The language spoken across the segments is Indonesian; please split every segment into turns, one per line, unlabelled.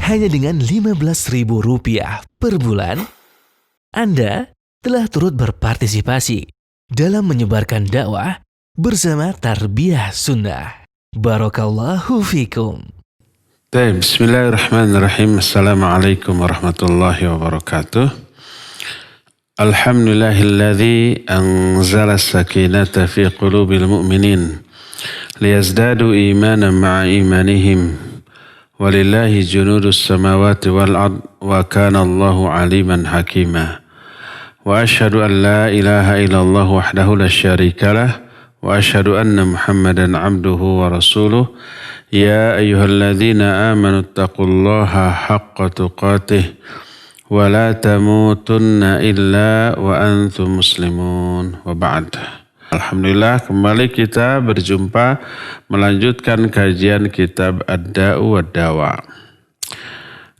hanya dengan Rp15.000 per bulan, Anda telah turut berpartisipasi dalam menyebarkan dakwah bersama Tarbiyah Sunnah. Barakallahu fikum.
Bismillahirrahmanirrahim. Assalamualaikum warahmatullahi wabarakatuh. Alhamdulillahilladzi anzala sakinata fi qulubil mu'minin liyazdadu imanan ma'a imanihim. Walillahi junudus samawati wal ard wa kana Allahu aliman hakima. Wa ashhadu an la ilaha illallah wahdahu la syarikalah wa ashhadu anna Muhammadan abduhu wa rasuluh. Ya ayyuhalladzina amanu taqullaha haqqa tuqatih wa la tamutunna illa wa antum muslimun wa ba'd. Alhamdulillah, kembali kita berjumpa melanjutkan kajian kitab Ad-Da'u wad-Dawa.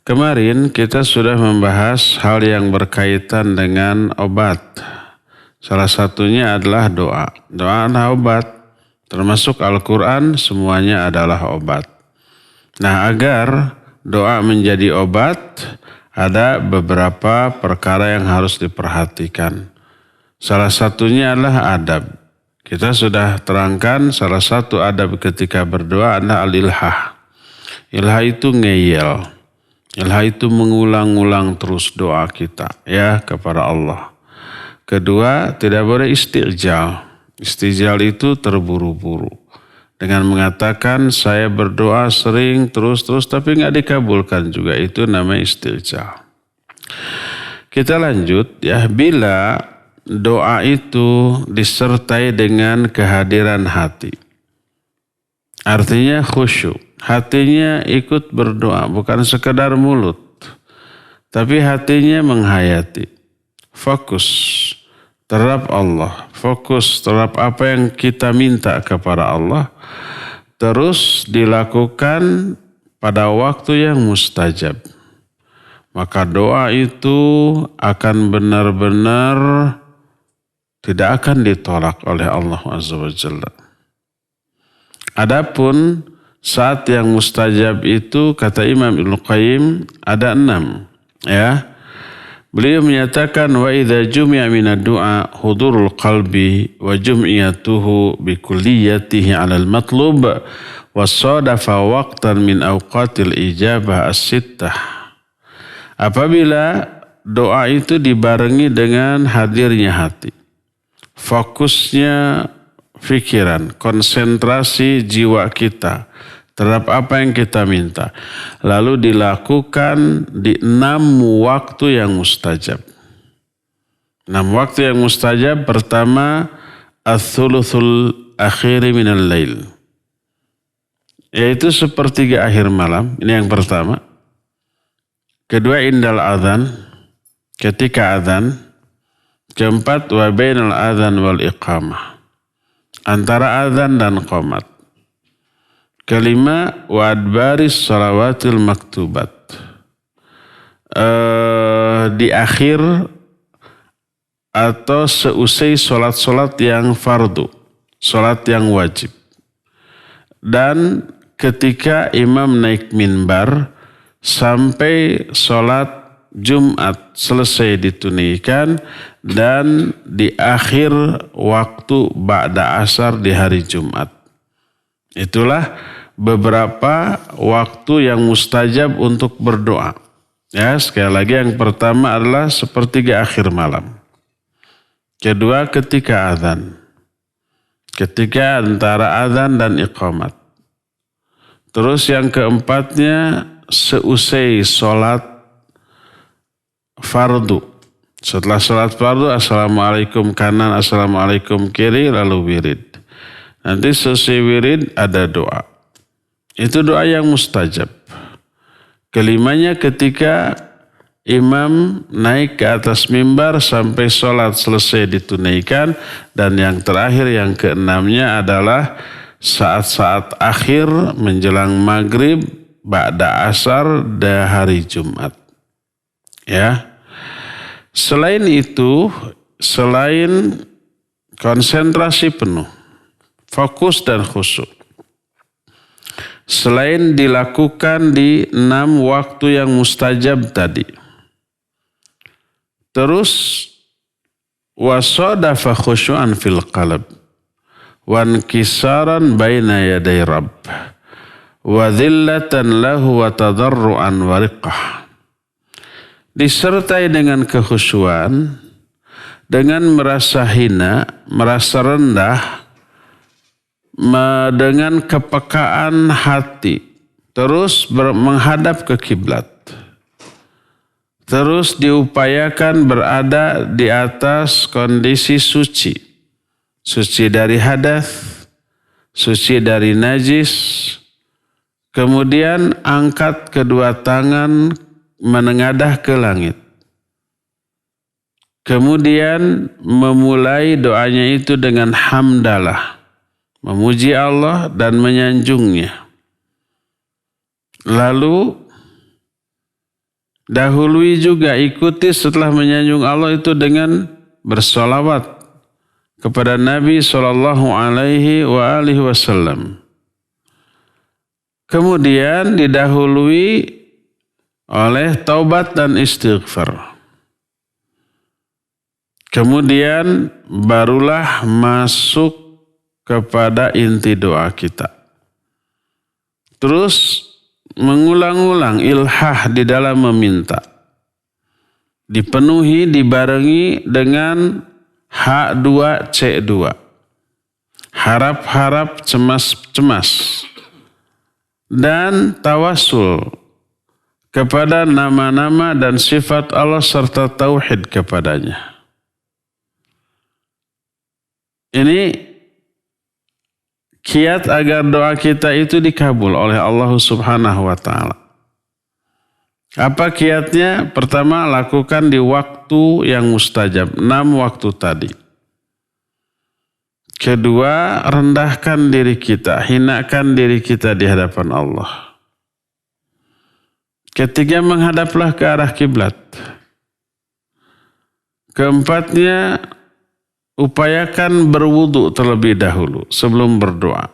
Kemarin kita sudah membahas hal yang berkaitan dengan obat. Salah satunya adalah doa. Doa adalah obat. Termasuk Al-Quran, semuanya adalah obat. Nah, agar doa menjadi obat, ada beberapa perkara yang harus diperhatikan. Salah satunya adalah adab. Kita sudah terangkan salah satu adab ketika berdoa adalah al-ilhah. Ilhah itu ngeyel. Ilhah itu mengulang-ulang terus doa kita ya kepada Allah. Kedua, tidak boleh istijal. Istijal itu terburu-buru. Dengan mengatakan saya berdoa sering terus tapi nggak dikabulkan juga. Itu namanya istijal. Kita lanjut ya. Bila doa itu disertai dengan kehadiran hati. Artinya khusyuk. Hatinya ikut berdoa. Bukan sekedar mulut. Tapi hatinya menghayati. Fokus terhadap Allah. Fokus terhadap apa yang kita minta kepada Allah. Terus dilakukan pada waktu yang mustajab. Maka doa itu akan benar-benar tidak akan ditolak oleh Allah Azza wa Jalla. Adapun saat yang mustajab itu kata Imam Ibnu Qayyim ada 6 ya. Beliau menyatakan wa idza jumi'a minad du'a hudurul qalbi wa jum'iyatuhu bi kulliyatihi 'alal matlub wa sadafa waqtan min awqatil ijabah as-sittah. Apabila doa itu dibarengi dengan hadirnya hati, fokusnya pikiran, konsentrasi jiwa kita terhadap apa yang kita minta. Lalu dilakukan di 6 waktu yang mustajab. 6 waktu yang mustajab. Pertama, ats-tsulutsul akhiri minal lail. Yaitu sepertiga akhir malam. Ini yang pertama. Kedua, indal adzan. Ketika adzan. Keempat, wa bainal adzan wal iqamah. Antara adzan dan qomat. Kelima, wa adbaris salawatil maktubat. Di akhir atau seusai solat-solat yang fardu. Solat yang wajib. Dan ketika imam naik minbar sampai solat Jumat selesai ditunaikan dan di akhir waktu ba'da asar di hari Jumat. Itulah beberapa waktu yang mustajab untuk berdoa. Ya, sekali lagi yang pertama adalah sepertiga akhir malam. Kedua, ketika azan. Ketika antara azan dan iqamat. Terus yang keempatnya seusai sholat fardu. Setelah sholat fardu, assalamualaikum kanan, assalamualaikum kiri, lalu wirid. Nanti selesai wirid ada doa. Itu doa yang mustajab. Kelimanya ketika imam naik ke atas mimbar sampai sholat selesai ditunaikan. Dan yang terakhir yang keenamnya adalah saat-saat akhir menjelang maghrib ba'da asar dan hari Jumat. Ya. Selain itu, selain konsentrasi penuh, fokus dan khusyuk, selain dilakukan di 6 waktu yang mustajab tadi. Terus wasadafa khusyu'an fil qalb wan kisaran baina yaday rabb wa dhillatan lahu wa tadarruan wa riqqah. Disertai dengan kekhusyuan, dengan merasa hina, merasa rendah, dengan kepekaan hati, terus menghadap ke kiblat. Terus diupayakan berada di atas kondisi suci. Suci dari hadas, suci dari najis. Kemudian angkat kedua tangan menengadah ke langit. Kemudian memulai doanya itu dengan hamdalah. Memuji Allah dan menyanjungnya. Lalu dahului juga ikuti setelah menyanjung Allah itu dengan bersolawat kepada Nabi SAW. Kemudian didahului oleh taubat dan istighfar. Kemudian barulah masuk kepada inti doa kita. Terus mengulang-ulang ilhah di dalam meminta. Dipenuhi, dibarengi dengan H2C2. Harap-harap, cemas-cemas. Dan tawasul kepada nama-nama dan sifat Allah serta tauhid kepadanya. Ini kiat agar doa kita itu dikabul oleh Allah Subhanahu wa ta'ala. Apa kiatnya? Pertama, lakukan di waktu yang mustajab, 6 waktu tadi. Kedua, rendahkan diri kita, hinakan diri kita di hadapan Allah. Ketiga, menghadaplah ke arah kiblat. Keempatnya, upayakan berwudu terlebih dahulu sebelum berdoa.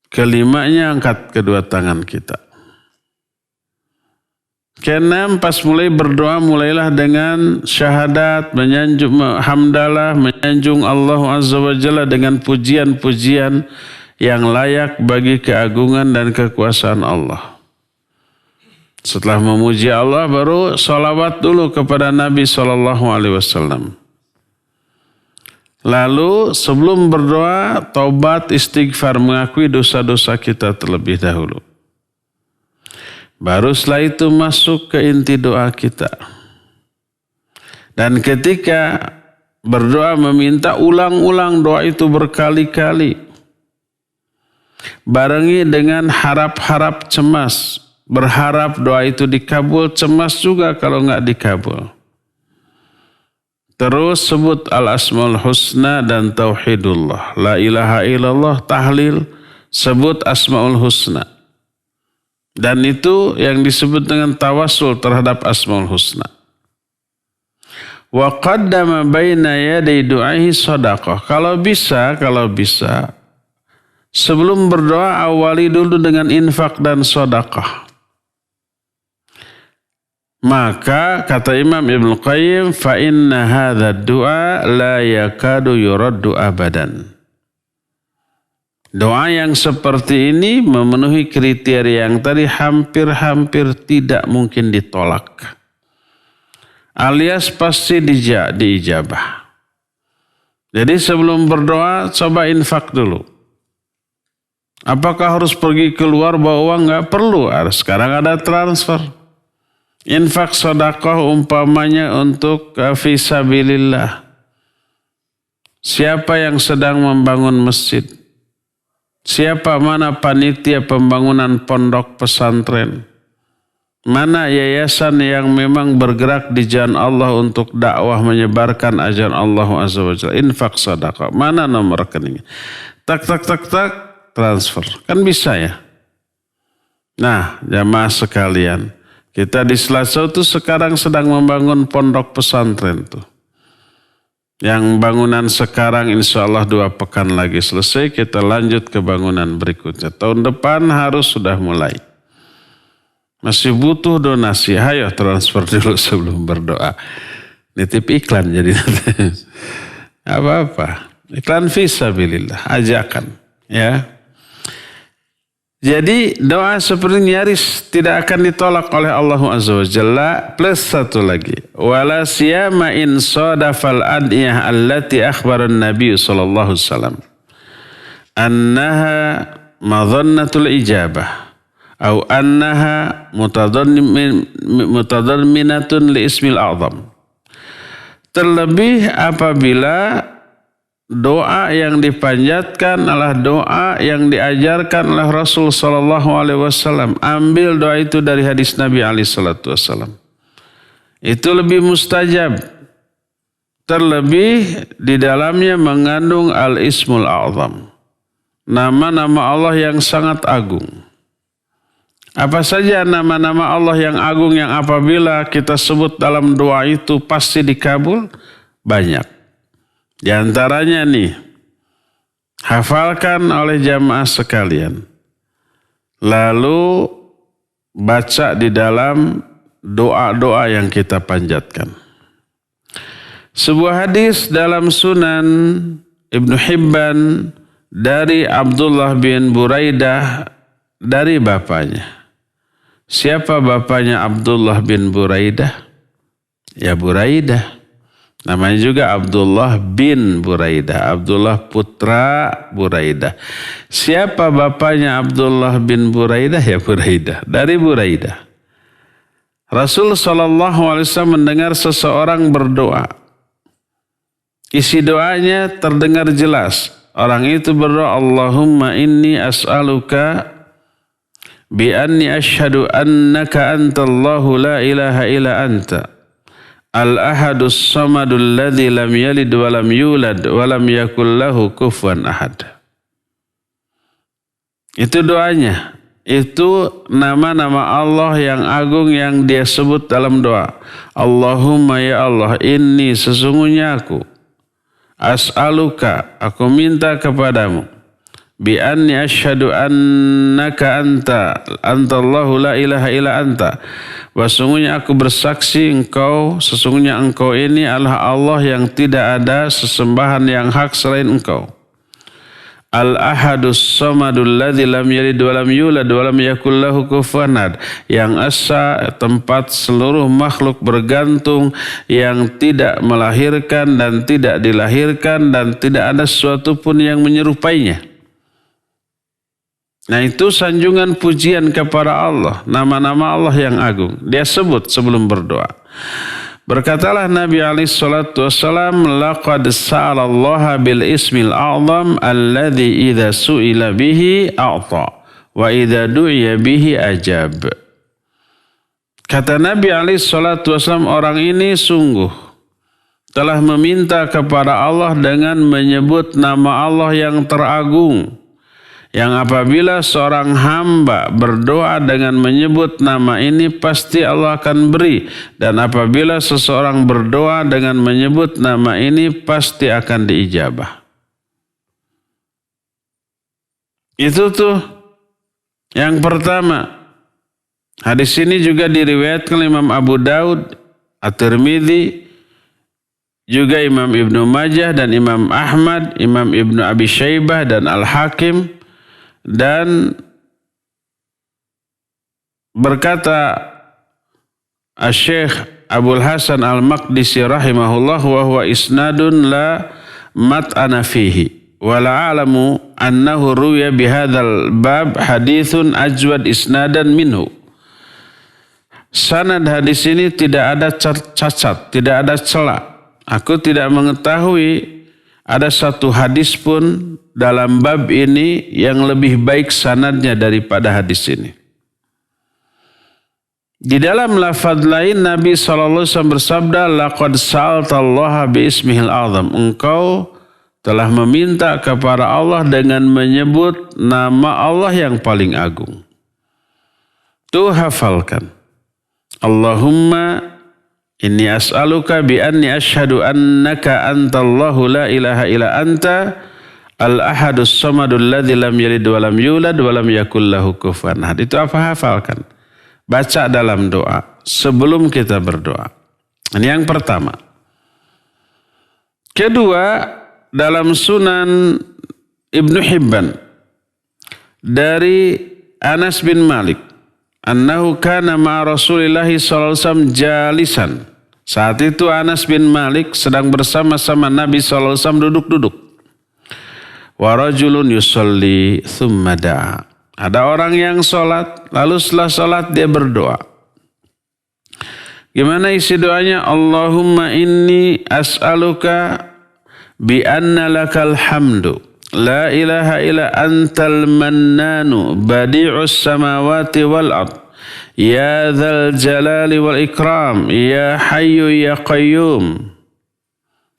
Kelimanya, angkat kedua tangan kita. Keenam, pas mulai berdoa, mulailah dengan syahadat, menyanjung hamdalah, menyanjung Allah Azza wa Jalla dengan pujian-pujian yang layak bagi keagungan dan kekuasaan Allah. Setelah memuji Allah, baru salawat dulu kepada Nabi SAW. Lalu sebelum berdoa, taubat, istighfar, mengakui dosa-dosa kita terlebih dahulu. Baru setelah itu masuk ke inti doa kita. Dan ketika berdoa meminta, ulang-ulang doa itu berkali-kali. Barengi dengan harap-harap cemas. Berharap doa itu dikabul, cemas juga kalau enggak dikabul. Terus sebut al-asmaul husna dan tauhidullah. La ilaha illallah, tahlil, sebut asmaul husna. Dan itu yang disebut dengan tawasul terhadap asmaul husna. Wa qaddama baina yaday du'ahi sadaqah. Kalau bisa, sebelum berdoa awali dulu dengan infak dan sedekah. Maka kata Imam Ibnu Qayyim, fa inna hadha du'a la yakadu yuraddu abadan. Doa yang seperti ini memenuhi kriteria yang tadi hampir-hampir tidak mungkin ditolak. Alias pasti diijabah. Jadi sebelum berdoa coba infak dulu. Apakah harus pergi keluar bawa uang? Enggak perlu. Sekarang ada transfer. Infak sedekah umpamanya untuk fisabilillah. Siapa yang sedang membangun masjid? Siapa mana panitia pembangunan pondok pesantren? Mana yayasan yang memang bergerak di jalan Allah untuk dakwah menyebarkan ajaran Allah Azza wa Jalla? Infak sedekah. Mana nomor rekeningnya? Tak, transfer. Kan bisa ya? Nah, jamaah sekalian. Kita di Selasa itu sekarang sedang membangun pondok pesantren tuh. Yang bangunan sekarang insya Allah 2 pekan lagi selesai, kita lanjut ke bangunan berikutnya. Tahun depan harus sudah mulai. Masih butuh donasi, ayo transfer dulu sebelum berdoa. Nitip iklan jadi nanti. Apa-apa. Iklan fisabilillah, ajakan. Ya. Jadi doa seperti nyaris tidak akan ditolak oleh Allah Azza wa Jalla. Plus satu lagi. Wala siyama in sadafal adiyah allati akhbaran Nabi sallallahu alaihi wasallam. Annaha madhannatul ijabah. Atau annaha mutadamminatun li ismil a'zam. Terlebih apabila doa yang dipanjatkan adalah doa yang diajarkan oleh Rasul sallallahu alaihi wasallam. Ambil doa itu dari hadis Nabi alaihi salatu wasallam. Itu lebih mustajab. Terlebih di dalamnya mengandung al-ismul a'zam. Nama-nama Allah yang sangat agung. Apa saja nama-nama Allah yang agung yang apabila kita sebut dalam doa itu pasti dikabul? Banyak. Di antaranya nih, hafalkan oleh jamaah sekalian. Lalu baca di dalam doa-doa yang kita panjatkan. Sebuah hadis dalam Sunan Ibnu Hibban dari Abdullah bin Buraidah dari bapaknya. Siapa bapaknya Abdullah bin Buraidah? Ya Buraidah. Namanya juga Abdullah bin Buraidah. Abdullah putra Buraidah. Siapa bapaknya Abdullah bin Buraidah? Ya Buraidah. Dari Buraidah. Rasul SAW mendengar seseorang berdoa. Isi doanya terdengar jelas. Orang itu berdoa, Allahumma inni as'aluka bi anni ashhadu annaka antallahu la ilaha illa anta. Al-ahadus samadul ladzi lam yalid wa lam yulad wa lam yakul lahu kufuwan ahad. Itu doanya. Itu nama-nama Allah yang agung yang dia sebut dalam doa. Allahumma ya Allah, inni sesungguhnya aku as'aluka, aku minta kepadamu bi anni asyhadu annaka antallahu la ilaha illa anta. Sesungguhnya aku bersaksi sesungguhnya engkau ini adalah Allah yang tidak ada sesembahan yang hak selain engkau. Al-ahadus samadul ladzi lam yalid wa lam yulad wa lam yakul lahu kufuwan ahad. Yang asa, tempat seluruh makhluk bergantung, yang tidak melahirkan dan tidak dilahirkan dan tidak ada sesuatu pun yang menyerupainya. Nah itu sanjungan pujian kepada Allah. Nama-nama Allah yang agung. Dia sebut sebelum berdoa. Berkatalah Nabi SAW, laqad sa'alallaha bil ismil a'zam alladhi idha su'ila bihi a'ta wa idha du'iya bihi ajab. Kata Nabi SAW, orang ini sungguh telah meminta kepada Allah dengan menyebut nama Allah yang teragung. Yang apabila seorang hamba berdoa dengan menyebut nama ini pasti Allah akan beri. Dan apabila seseorang berdoa dengan menyebut nama ini pasti akan diijabah. Itu tuh yang pertama. Hadis ini juga diriwayatkan Imam Abu Daud, At-Tirmidzi, juga Imam Ibnu Majah dan Imam Ahmad, Imam Ibnu Abi Syaibah dan Al-Hakim. Dan berkata Asy-Syaikh Abul Hasan Al-Maqdisi rahimahullah wa huwa isnadun la mat'ana fihi wa la a'lamu annahu ruwiya bihadzal bab haditsun ajwad isnadan minhu. Sanad hadis ini tidak ada cacat, tidak ada celah. Aku tidak mengetahui ada satu hadis pun dalam bab ini yang lebih baik sanadnya daripada hadis ini. Di dalam lafaz lain Nabi SAW bersabda, laqad sa'altallaha biismihil azam. Engkau telah meminta kepada Allah dengan menyebut nama Allah yang paling agung. Tuh hafalkan. Allahumma Inni as'aluka bi anni asyhadu annaka antallahu la ilaha illa anta al-ahadus samadul ladzi lam yalid wa lam yulad wa lam yakul lahu kufuwan ahad. Itu apa hafalkan? Baca dalam doa sebelum kita berdoa. Ini yang pertama. Kedua, dalam Sunan Ibnu Hibban dari Anas bin Malik, annahu kana ma'a Rasulillah sallallahu alaihi wasallam jalisan. Saat itu Anas bin Malik sedang bersama-sama Nabi sallallahu alaihi wasallam duduk-duduk. Wa rajulun yusalli thumma da'a. Ada orang yang sholat, lalu setelah sholat dia berdoa. Gimana isi doanya? Allahumma inni as'aluka bi anna lakal hamdu. La ilaha illa antal mannanu badi'us samawati wal ard. Ya dzal jalali wal ikram. Ya hayyu ya qayyum.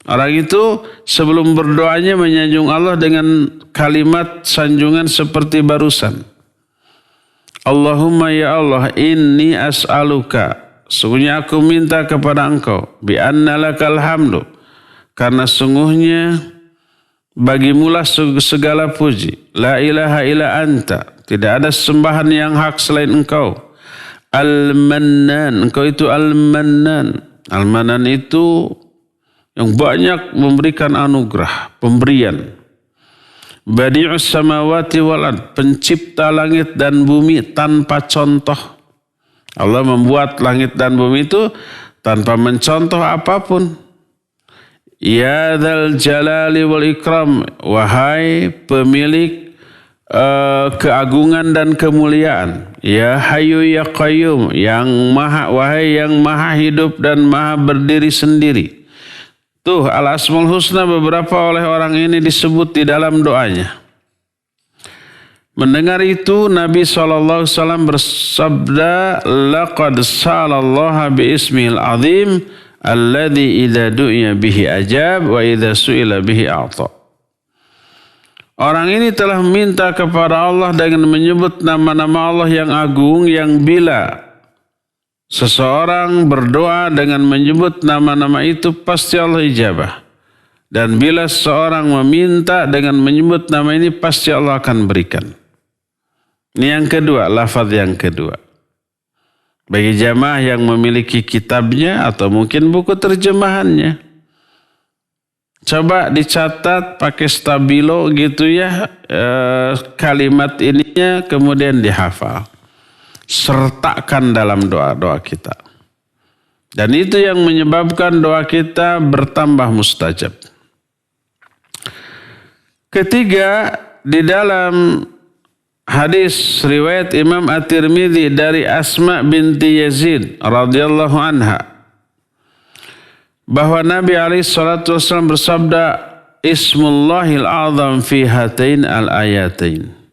Orang itu sebelum berdoanya menyanjung Allah dengan kalimat sanjungan seperti barusan. Allahumma ya Allah, inni as'aluka. Sungguhnya aku minta kepada engkau. Bi anna lakal hamdu. Karena sungguhnya bagimulah segala puji. La ilaha illa anta. Tidak ada sembahan yang hak selain engkau. Al-Mannan. Engkau itu Al-Mannan. Al-Mannan itu yang banyak memberikan anugerah, pemberian. Badi'us samawati wal ard. Pencipta langit dan bumi tanpa contoh. Allah membuat langit dan bumi itu tanpa mencontoh apapun. Ya dzal jalali wal ikram. Wahai pemilik keagungan dan kemuliaan. Ya hayyu ya qayyum. Wahai yang maha hidup dan maha berdiri sendiri. Tuh al-asmaul husna beberapa oleh orang ini disebut di dalam doanya. Mendengar itu Nabi SAW bersabda, laqad sa'alallaha bi ismil azim alladhi idza du'iya bihi ajab wa idza su'ila bihi a'ta. Orang ini telah meminta kepada Allah dengan menyebut nama-nama Allah yang agung, yang bila seseorang berdoa dengan menyebut nama-nama itu pasti Allah ijabah. Dan bila seseorang meminta dengan menyebut nama ini pasti Allah akan berikan. Ini yang kedua, lafaz yang kedua. Bagi jamaah yang memiliki kitabnya atau mungkin buku terjemahannya, coba dicatat pakai stabilo gitu ya, kalimat ininya kemudian dihafal. Sertakan dalam doa-doa kita. Dan itu yang menyebabkan doa kita bertambah mustajab. Ketiga, di dalam hadis riwayat Imam At-Tirmidzi dari Asma binti Yazid radhiyallahu anha, bahwa Nabi alaihi salatu wasallam bersabda, Ismullahil azam fi hatain al-ayatain.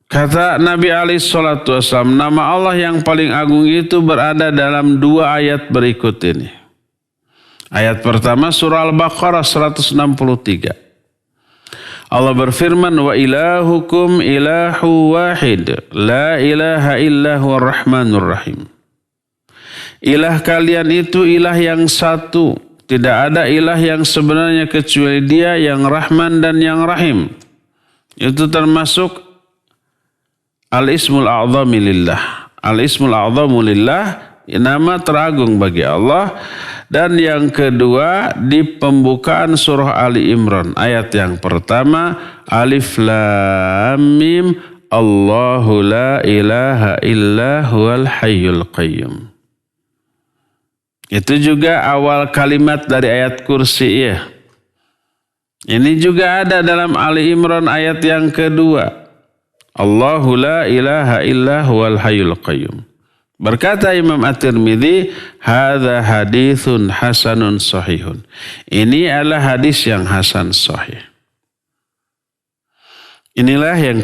Kata Nabi alaihi salatu wasallam, nama Allah yang paling agung itu berada dalam dua ayat berikut ini. Ayat pertama surah Al-Baqarah 163. Allah berfirman, wa ilahukum ilahu wahid, la ilaha illahu ar-rahmanur rahim. Ilah kalian itu ilah yang satu, tidak ada ilah yang sebenarnya kecuali Dia yang Rahman dan yang Rahim. Itu termasuk al-ismul a'zami lillah. Al-ismul a'zamu lillah, nama teragung bagi Allah. Dan yang kedua di pembukaan surah Ali Imran. Ayat yang pertama, Alif Lam Mim, Allahu la ilaha illa huwal hayyul qayyum. Itu juga awal kalimat dari ayat kursi ya. Ini juga ada dalam Ali Imran ayat yang kedua. Allahu la ilaha illa huwal hayyul qayyum. Berkata Imam At-Tirmidzi, hadza haditsun hasanun sahihun. Ini adalah hadis yang hasan sahih. Inilah yang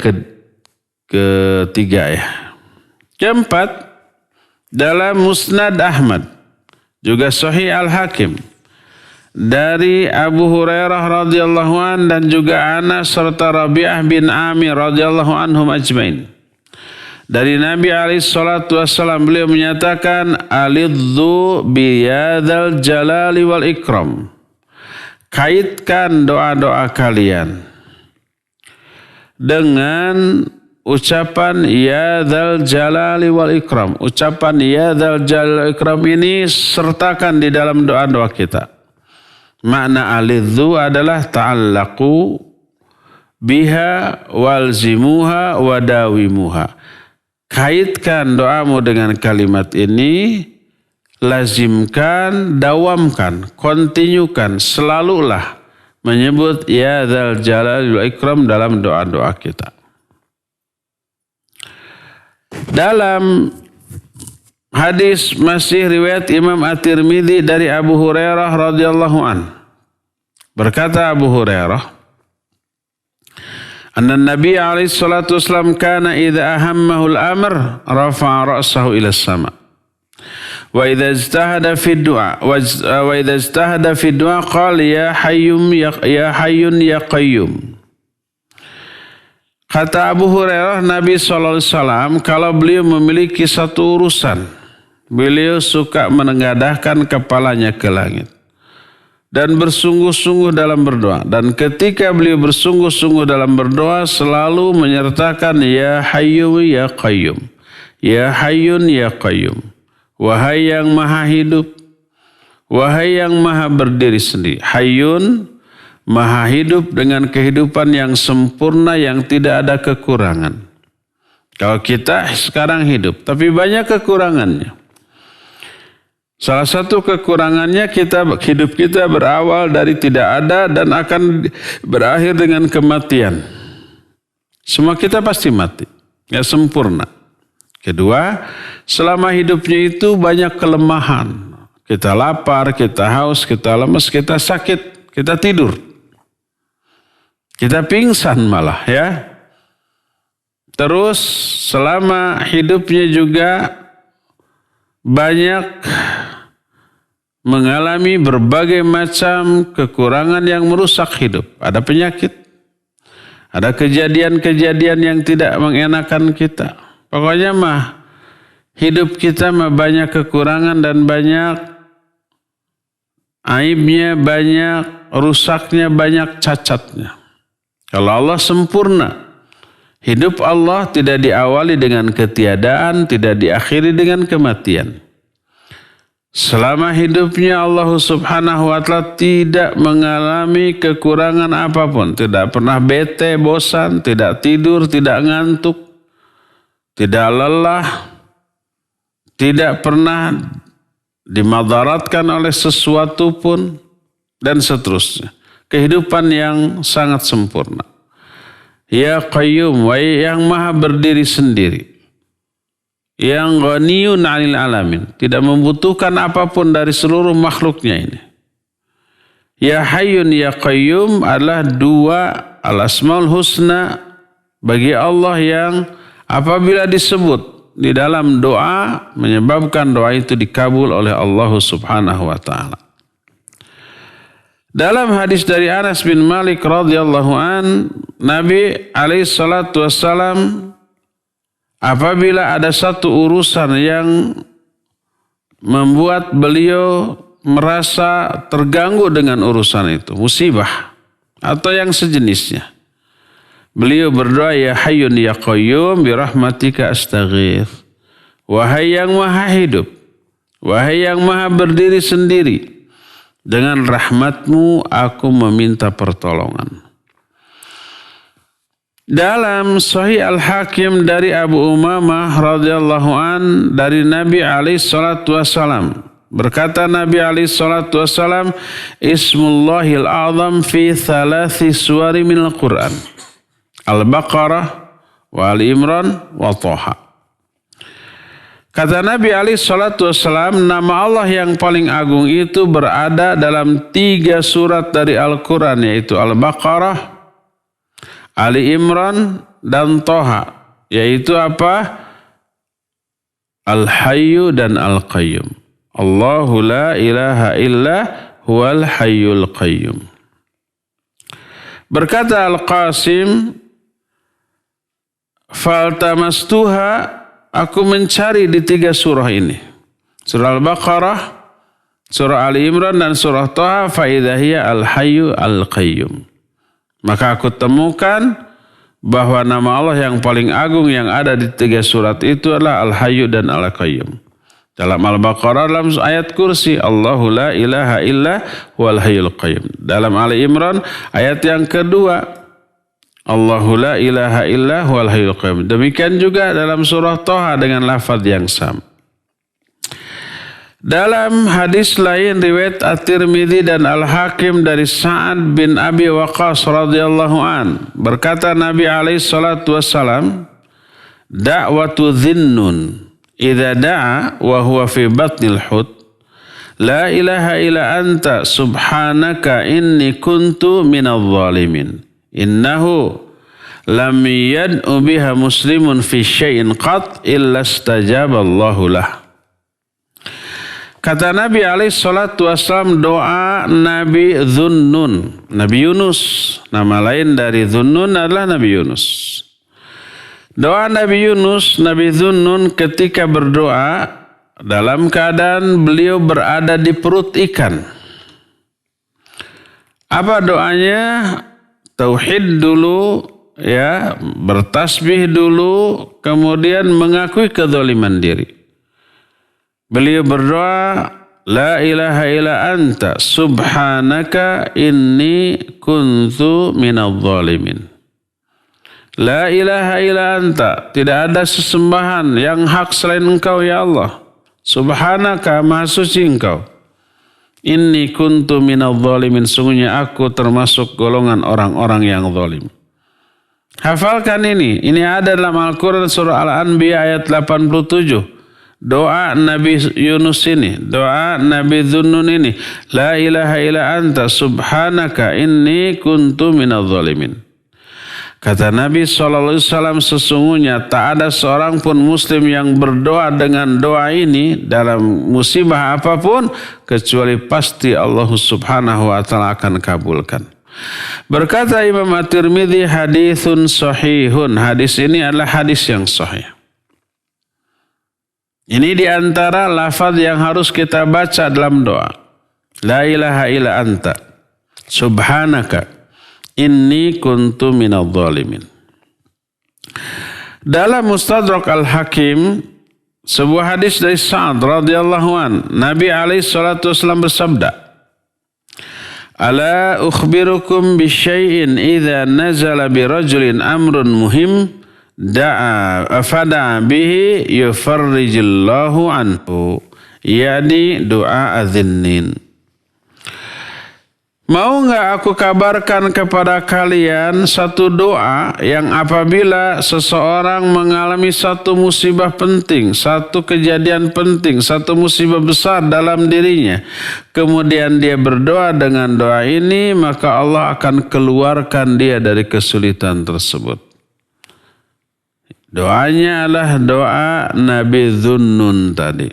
ketiga ya. Keempat, dalam Musnad Ahmad, juga Sahih Al-Hakim, dari Abu Hurairah radhiyallahu an dan juga Anas serta Rabi'ah bin Amir radhiyallahu anhum ajmain. Dari Nabi SAW beliau menyatakan alidzu biyadzal jalali wal ikram. Kaitkan doa-doa kalian dengan ucapan ya dzal jalali wal ikram. Ucapan ya dzal jalali wal ikram ini sertakan di dalam doa-doa kita. Makna alidzu adalah ta'allaqu biha walzimuha wadawimuha. Kaitkan doamu dengan kalimat ini, lazimkan, dawamkan, kontinyukan, selalulah menyebut ya dzal jalali wal ikram dalam doa-doa kita. Dalam hadis masih riwayat Imam At-Tirmidzi dari Abu Hurairah radhiyallahu an. Berkata Abu Hurairah, anna Nabi alaihi salatu wasallam kana idza ahammahu al-amr rafa'a ra'sahu ila as-sama'. Wa idza ijtahada fi ad-du'a qala ya hayyun ya qayyum. Kata Abu Hurairah, Nabi SAW kalau beliau memiliki satu urusan, beliau suka menengadahkan kepalanya ke langit dan bersungguh-sungguh dalam berdoa. Dan ketika beliau bersungguh-sungguh dalam berdoa, selalu menyertakan ya hayyu ya qayyum. Ya hayyun ya qayyum. Wahai yang maha hidup, wahai yang maha berdiri sendiri. Hayyun, maha hidup dengan kehidupan yang sempurna yang tidak ada kekurangan. Kalau kita sekarang hidup, tapi banyak kekurangannya. Salah satu kekurangannya hidup kita berawal dari tidak ada dan akan berakhir dengan kematian. Semua kita pasti mati, ya sempurna. Kedua, selama hidupnya itu banyak kelemahan. Kita lapar, kita haus, kita lemes, kita sakit, kita tidur. Kita pingsan malah ya. Terus selama hidupnya juga banyak mengalami berbagai macam kekurangan yang merusak hidup. Ada penyakit, ada kejadian-kejadian yang tidak mengenakan kita. Pokoknya mah hidup kita mah banyak kekurangan dan banyak aibnya, banyak rusaknya, banyak cacatnya. Kalau Allah sempurna, hidup Allah tidak diawali dengan ketiadaan, tidak diakhiri dengan kematian. Selama hidupnya Allah Subhanahu wa ta'ala tidak mengalami kekurangan apapun. Tidak pernah bete, bosan, tidak tidur, tidak ngantuk, tidak lelah, tidak pernah dimadaratkan oleh sesuatu pun, dan seterusnya. Kehidupan yang sangat sempurna. Ya Qayyum, yang maha berdiri sendiri. Yang ghaniyun 'anil alamin, tidak membutuhkan apapun dari seluruh makhluknya ini. Ya Hayyun ya Qayyum adalah dua al-asmaul husna bagi Allah yang apabila disebut di dalam doa menyebabkan doa itu dikabul oleh Allah Subhanahu wa taala. Dalam hadis dari Anas bin Malik radhiyallahu an, Nabi alaihi salatu wassalam apabila ada satu urusan yang membuat beliau merasa terganggu dengan urusan itu, musibah atau yang sejenisnya, beliau berdoa ya Hayyun ya Qayyum bi rahmatika astaghits. Wahai yang maha hidup, wahai yang maha berdiri sendiri, dengan rahmatmu aku meminta pertolongan. Dalam Sahih Al-Hakim dari Abu Umamah radhiyallahu an dari Nabi alaihi salatu wasalam, berkata Nabi alaihi salatu wasalam, Ismullahil Azam fi thalathi suwari minal Quran, Al-Baqarah wa Al-Imran wa Thaha. Kata Nabi alaihi salatu wassalam, nama Allah yang paling agung itu berada dalam 3 surat dari Al-Quran, yaitu Al-Baqarah, Ali Imran, dan Thaha. Yaitu apa? Al-Hayyu dan Al-Qayyum. Allahu la ilaha illa huwal hayyul qayyum. Berkata Al-Qasim, faltamastuha aku mencari di 3 surah ini. Surah Al-Baqarah, surah Ali Imran, dan surah Thaha, fa-idza hiya al-hayyu al-qayyum. Maka aku temukan bahwa nama Allah yang paling agung yang ada di 3 surat itu adalah Al-Hayyu dan Al-Qayyum. Dalam Al-Baqarah dalam ayat kursi, Allahu la ilaha illa huwal hayyul qayyum. Dalam Ali Imran ayat yang kedua, Allahu la ilaha illa huwal hayyul qayyum. Demikian juga dalam surah Thaha dengan lafaz yang sama. Dalam hadis lain riwayat At-Tirmidzi dan Al-Hakim dari Sa'ad bin Abi Waqqas radhiyallahu an, berkata Nabi alaihi salatu wassalam, da'watu dhinnun idza da'a wa huwa fi batnil hut, la ilaha illa anta subhanaka inni kuntu minadh dhalimin. Innahu lam yad'u biha muslimun fi syai'in qat illa istajaba Allahu lah. Kata Nabi alaihi salatu wassalam, doa Nabi Dhunnun, Nabi Yunus. Nama lain dari Dhunnun adalah Nabi Yunus. Doa Nabi Yunus, Nabi Dhunnun ketika berdoa dalam keadaan beliau berada di perut ikan. Apa doanya? Tauhid dulu, ya, bertasbih dulu, kemudian mengakui kezaliman diri. Beliau berdoa, la ilaha illa anta subhanaka inni kuntu minadh dhalimin. La ilaha illa anta, tidak ada sesembahan yang hak selain engkau ya Allah. Subhanaka, maha suci engkau. Inni kuntu minadh dhalimin, sungguhnya aku termasuk golongan orang-orang yang zalim. Hafalkan ini ada dalam Al-Quran surah Al-Anbiya ayat 87. Doa Nabi Yunus ini, doa Nabi Dhunnun ini, la ilaha illa anta subhanaka inni kuntu minadh dhalimin. Kata Nabi SAW, sesungguhnya tak ada seorang pun muslim yang berdoa dengan doa ini dalam musibah apapun, kecuali pasti Allah subhanahu wa ta'ala akan kabulkan. Berkata Imam At-Tirmidzi, hadithun sahihun. Hadis ini adalah hadis yang sahih. Ini diantara lafaz yang harus kita baca dalam doa. La ilaha illa anta subhanaka inni kuntu minadh dhalimin. Dalam Mustadrak Al-Hakim, sebuah hadis dari Sa'ad radhiyallahu an, Nabi alaihi salatu wasallam bersabda, ala ukhbirukum bisyai'in idza nazala birajulin amrun muhim fada'a bihi yufarrijillahu anhu, yani doa adzinnin. Mau enggak aku kabarkan kepada kalian satu doa yang apabila seseorang mengalami satu musibah penting, satu kejadian penting, satu musibah besar dalam dirinya, kemudian dia berdoa dengan doa ini, maka Allah akan keluarkan dia dari kesulitan tersebut. Doanya adalah doa Nabi Dhunnun tadi.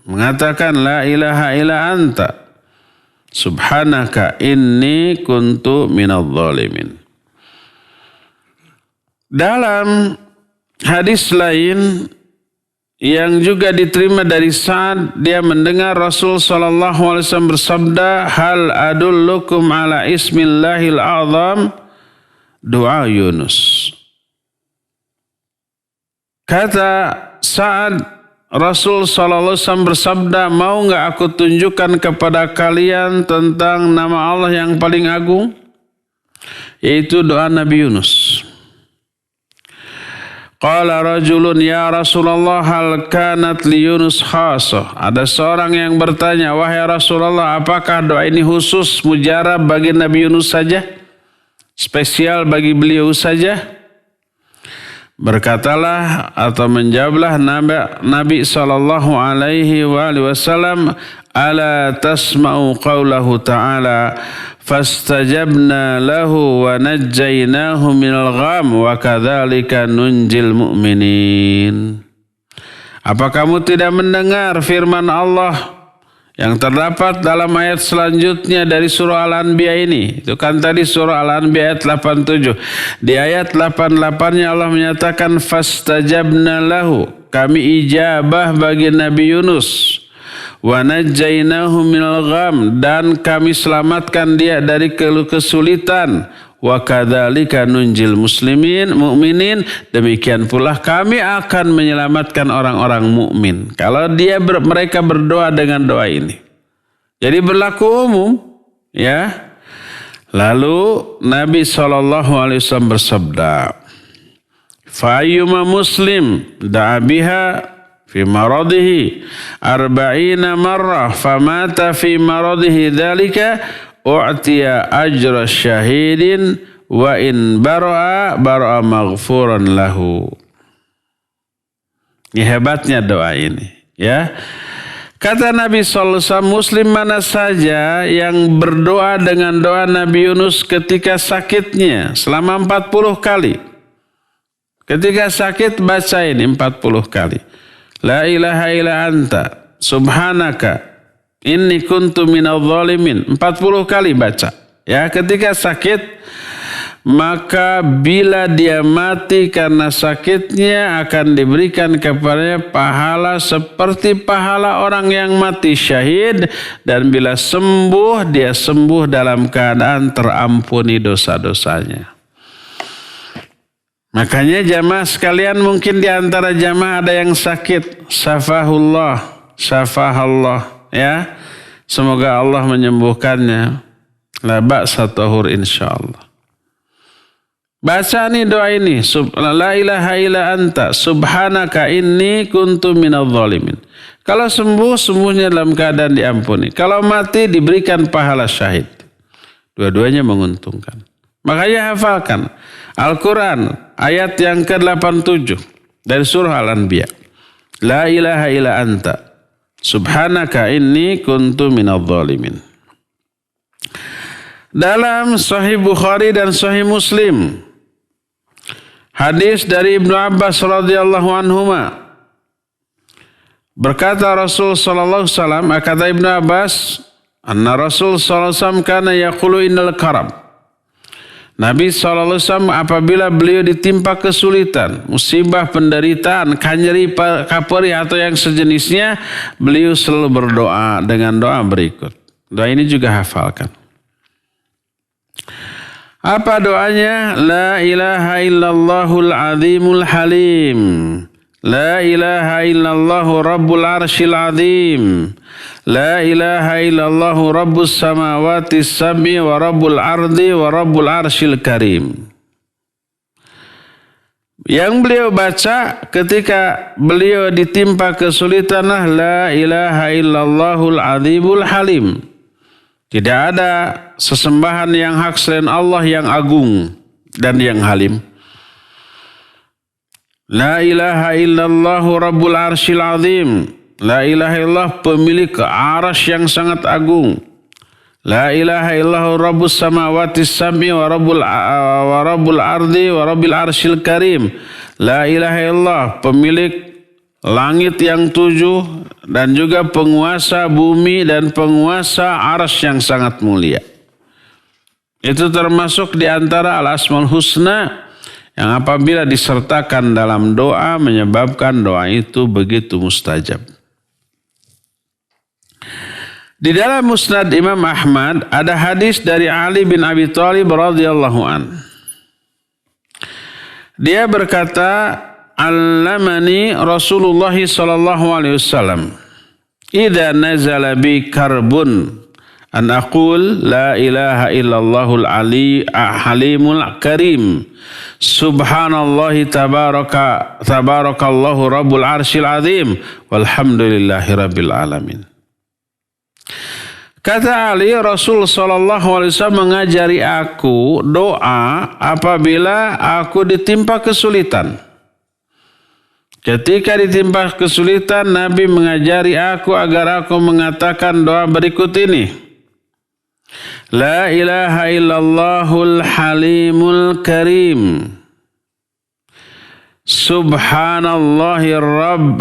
Mengatakan la ilaha illa anta subhanaka inni kuntu minadh dhalimin. Dalam hadis lain yang juga diterima dari Sa'ad, dia mendengar Rasul sallallahu alaihi wasallam bersabda, hal adullukum ala ismillahil azam, doa Yunus. Kata Sa'ad, Rasul sallallahu alaihi wasallam bersabda, mau enggak aku tunjukkan kepada kalian tentang nama Allah yang paling agung, yaitu doa Nabi Yunus. Qala rajulun ya Rasulullah hal kanat li Yunus khasah. Ada seorang yang bertanya, wahai Rasulullah, apakah doa ini khusus mujarab bagi Nabi Yunus saja? Spesial bagi beliau saja? Berkatalah atau menjawablah Nabi sallallahu alaihi wasallam, ala tasma'u qawlahu ta'ala fastajabna lahu wa najjaynahu minal gham wa kadzalika nunjil mu'minin. Apa kamu tidak mendengar firman Allah yang terdapat dalam ayat selanjutnya dari surah Al-Anbiya ini? Itu kan tadi surah Al-Anbiya ayat 87. Di ayat 88-nya Allah menyatakan fastajabna lahu, kami ijabah bagi Nabi Yunus. Wa najjainahu minal gham, dan kami selamatkan dia dari kesulitan. Wa kadzalika nunjil muslimin mu'minin, demikian pula kami akan menyelamatkan orang-orang mukmin kalau mereka berdoa dengan doa ini. Jadi berlaku umum, ya. Lalu Nabi SAW bersabda, fa ayyuma muslim da'a biha fi maradihi 40 marrah famata fi maradihi dzalika u'tiya ajra syahidin wa in bara'a maghfuran lahu. Ini hebatnya doa ini, ya. Kata Nabi SAW, muslim mana saja yang berdoa dengan doa Nabi Yunus ketika sakitnya selama 40 kali. Ketika sakit baca ini 40 kali. La ilaha illa anta subhanaka inni kuntu minadh dhalimin. 40 kali baca. Ya, ketika sakit, maka bila dia mati karena sakitnya akan diberikan kepadanya pahala seperti pahala orang yang mati syahid, dan bila sembuh, dia sembuh dalam keadaan terampuni dosa-dosanya. Makanya jamaah sekalian, mungkin di antara jamaah ada yang sakit, syafahullah, ya. Semoga Allah menyembuhkannya. La ba'sa tahur insyaallah. Baca nih doa ini, la ilaha illa anta subhanaka inni kuntu minadh dhalimin. Kalau sembuh, sembuhnya dalam keadaan diampuni. Kalau mati, diberikan pahala syahid. Dua-duanya menguntungkan. Makanya hafalkan Al-Quran ayat yang ke-87 dari surah Al-Anbiya. La ilaha illa anta subhanaka inni kuntu minadh dhalimin. Dalam Sahih Bukhari dan Sahih Muslim, hadis dari Ibnu Abbas radhiyallahu anhuma, berkata Rasul sallallahu alaihi wasallam, kata Ibnu Abbas, anna Rasul sallallahu alaihi wasallam kana yaqulu innal karam. Nabi sallallahu alaihi wasallam apabila beliau ditimpa kesulitan, musibah, penderitaan, kanyeri, kaperi atau yang sejenisnya, beliau selalu berdoa dengan doa berikut. Doa ini juga hafalkan. Apa doanya? La ilaha illallahul azimul halim. La ilaha illallahu rabbul arshil azim. La ilaha illallahu rabbus samawati sab'i wa rabbul ardi wa rabbul arshil karim. Yang beliau baca ketika beliau ditimpa kesulitan, la ilaha illallahul azimul halim. Tidak ada sesembahan yang hak selain Allah yang agung dan yang halim. La ilaha illallahu rabbul arshil azim. La ilaha illallah pemilik arsy yang sangat agung. La ilaha illahu rabbus samawati sab'i wa rabbul ardi wa rabbil arshil karim. La ilaha illallah pemilik langit yang 7 dan juga penguasa bumi dan penguasa arsy yang sangat mulia. Itu termasuk di antara al-asmaul husna yang apabila disertakan dalam doa menyebabkan doa itu begitu mustajab. Di dalam Musnad Imam Ahmad ada hadis dari Ali bin Abi Thalib radhiyallahu an. Dia berkata, allamani Rasulullah sallallahu alaihi wasallam, idza nazala bi karbun an aqul la ilaha illallahul halimul karim subhanallahi tabarakallahu rabbul arshil azim walhamdulillahi rabbil alamin. Kata Ali, Rasul sallallahu alaihi wasallam mengajari aku doa apabila aku ditimpa kesulitan. Ketika ditimpa kesulitan, Nabi mengajari aku agar aku mengatakan doa berikut ini. La ilaha illallahul halimul karim. Subhanallahi rabb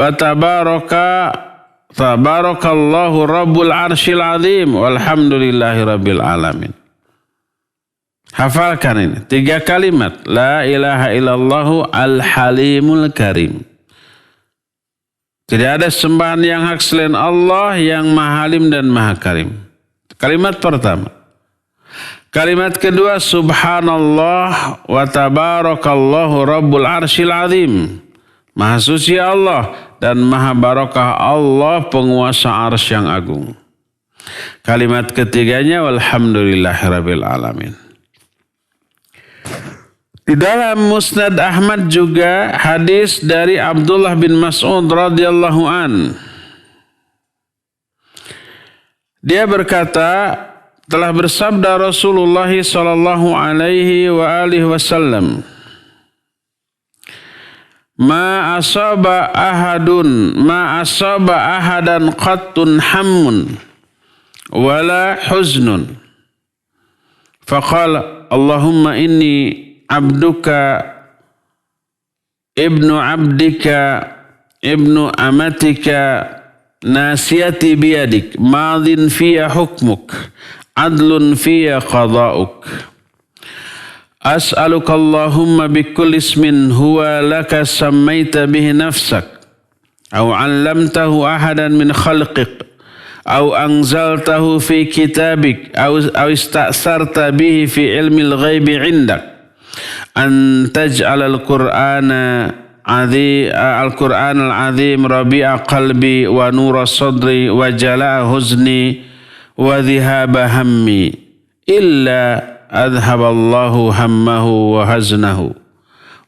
tabarakallahu rabbul arshil azim walhamdulillahi rabbil alamin. Hafalkan ini 3 kalimat. La ilaha illallahu al halimul karim. Tidak ada sembahan yang hak selain Allah yang Maha Alim dan Maha Karim. Kalimat pertama. Kalimat kedua, Subhanallah wa tabarakallahu Rabbul Arsyil Azim. Maha suci Allah dan Maha Barakah Allah penguasa arsy yang agung. Kalimat ketiganya, walhamdulillahirabbil alamin. Di dalam Musnad Ahmad juga hadis dari Abdullah bin Mas'ud radhiyallahu an. Dia berkata, telah bersabda Rasulullah sallallahu alaihi wa alihi wasallam, ma asaba ahadan qattun hammun wala huznun. Faqala Allahumma inni abduka ibnu abdika ibnu amatika nasiyati biyadik madin fiya hukmuk adlun fiya qada'uk as'aluka Allahumma bikulli ismin huwa laka sammaita bihi nafsak aw 'allamtahu ahadan min khalqik aw anzaltahu fi kitabik aw ista'sarta bihi fi ilmil ghaibi 'indak an taj'al al-Qur'an al-Azim rabi'a qalbi wa nura sadri wa jala'a huzni wa dhihaba hammi illa adhaballahu hammahu wa haznahu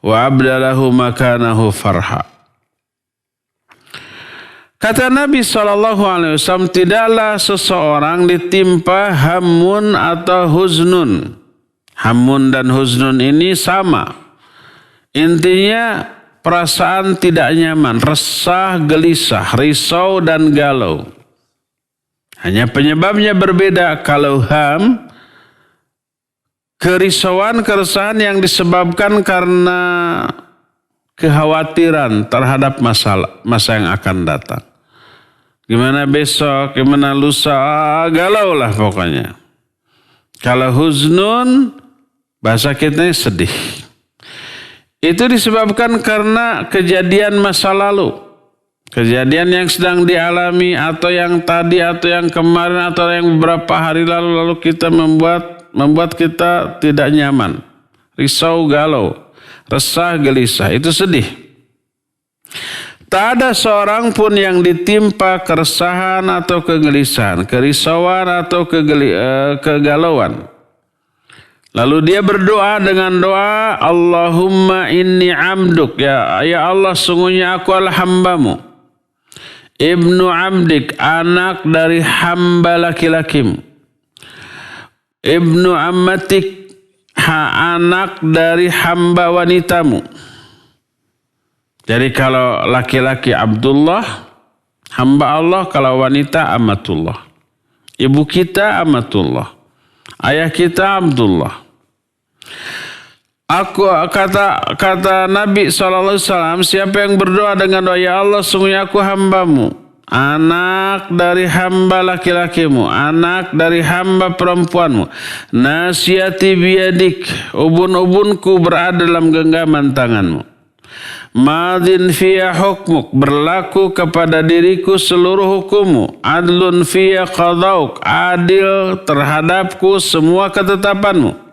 wa abdalahu makanahu farha. Kata Nabi SAW, tidaklah seseorang ditimpa hammun atau huznun. Hammun dan huznun ini sama. Intinya perasaan tidak nyaman, resah, gelisah, risau dan galau. Hanya penyebabnya berbeda. Kalau ham, kerisauan, keresahan yang disebabkan karena kekhawatiran terhadap masa yang akan datang. Gimana besok, gimana lusa, galau lah pokoknya. Kalau huznun, bahasa kita sedih. Itu disebabkan karena kejadian masa lalu. Kejadian yang sedang dialami atau yang tadi atau yang kemarin atau yang beberapa hari lalu kita membuat kita tidak nyaman. Risau, galau, resah, gelisah. Itu sedih. Tak ada seorang pun yang ditimpa keresahan atau kegelisahan, kerisauan atau kegalauan. Lalu dia berdoa dengan doa, Allahumma inni abduk, ya Allah sungguhnya aku adalah hambamu. Ibnu abdik, anak dari hamba laki-lakimu. Ibnu ammatik, anak dari hamba wanitamu. Jadi kalau laki-laki Abdullah, hamba Allah, kalau wanita amatullah. Ibu kita amatullah. Ayah kita Abdullah. Aku kata Nabi SAW, siapa yang berdoa dengan doa, ya Allah sungguhnya aku hambamu, anak dari hamba laki-lakimu, anak dari hamba perempuanmu, nasiyati biyadik, ubun-ubunku berada dalam genggaman tanganmu, madin fiya hukmuk, berlaku kepada diriku seluruh hukummu, adlun fiya qadauk, adil terhadapku semua ketetapanmu.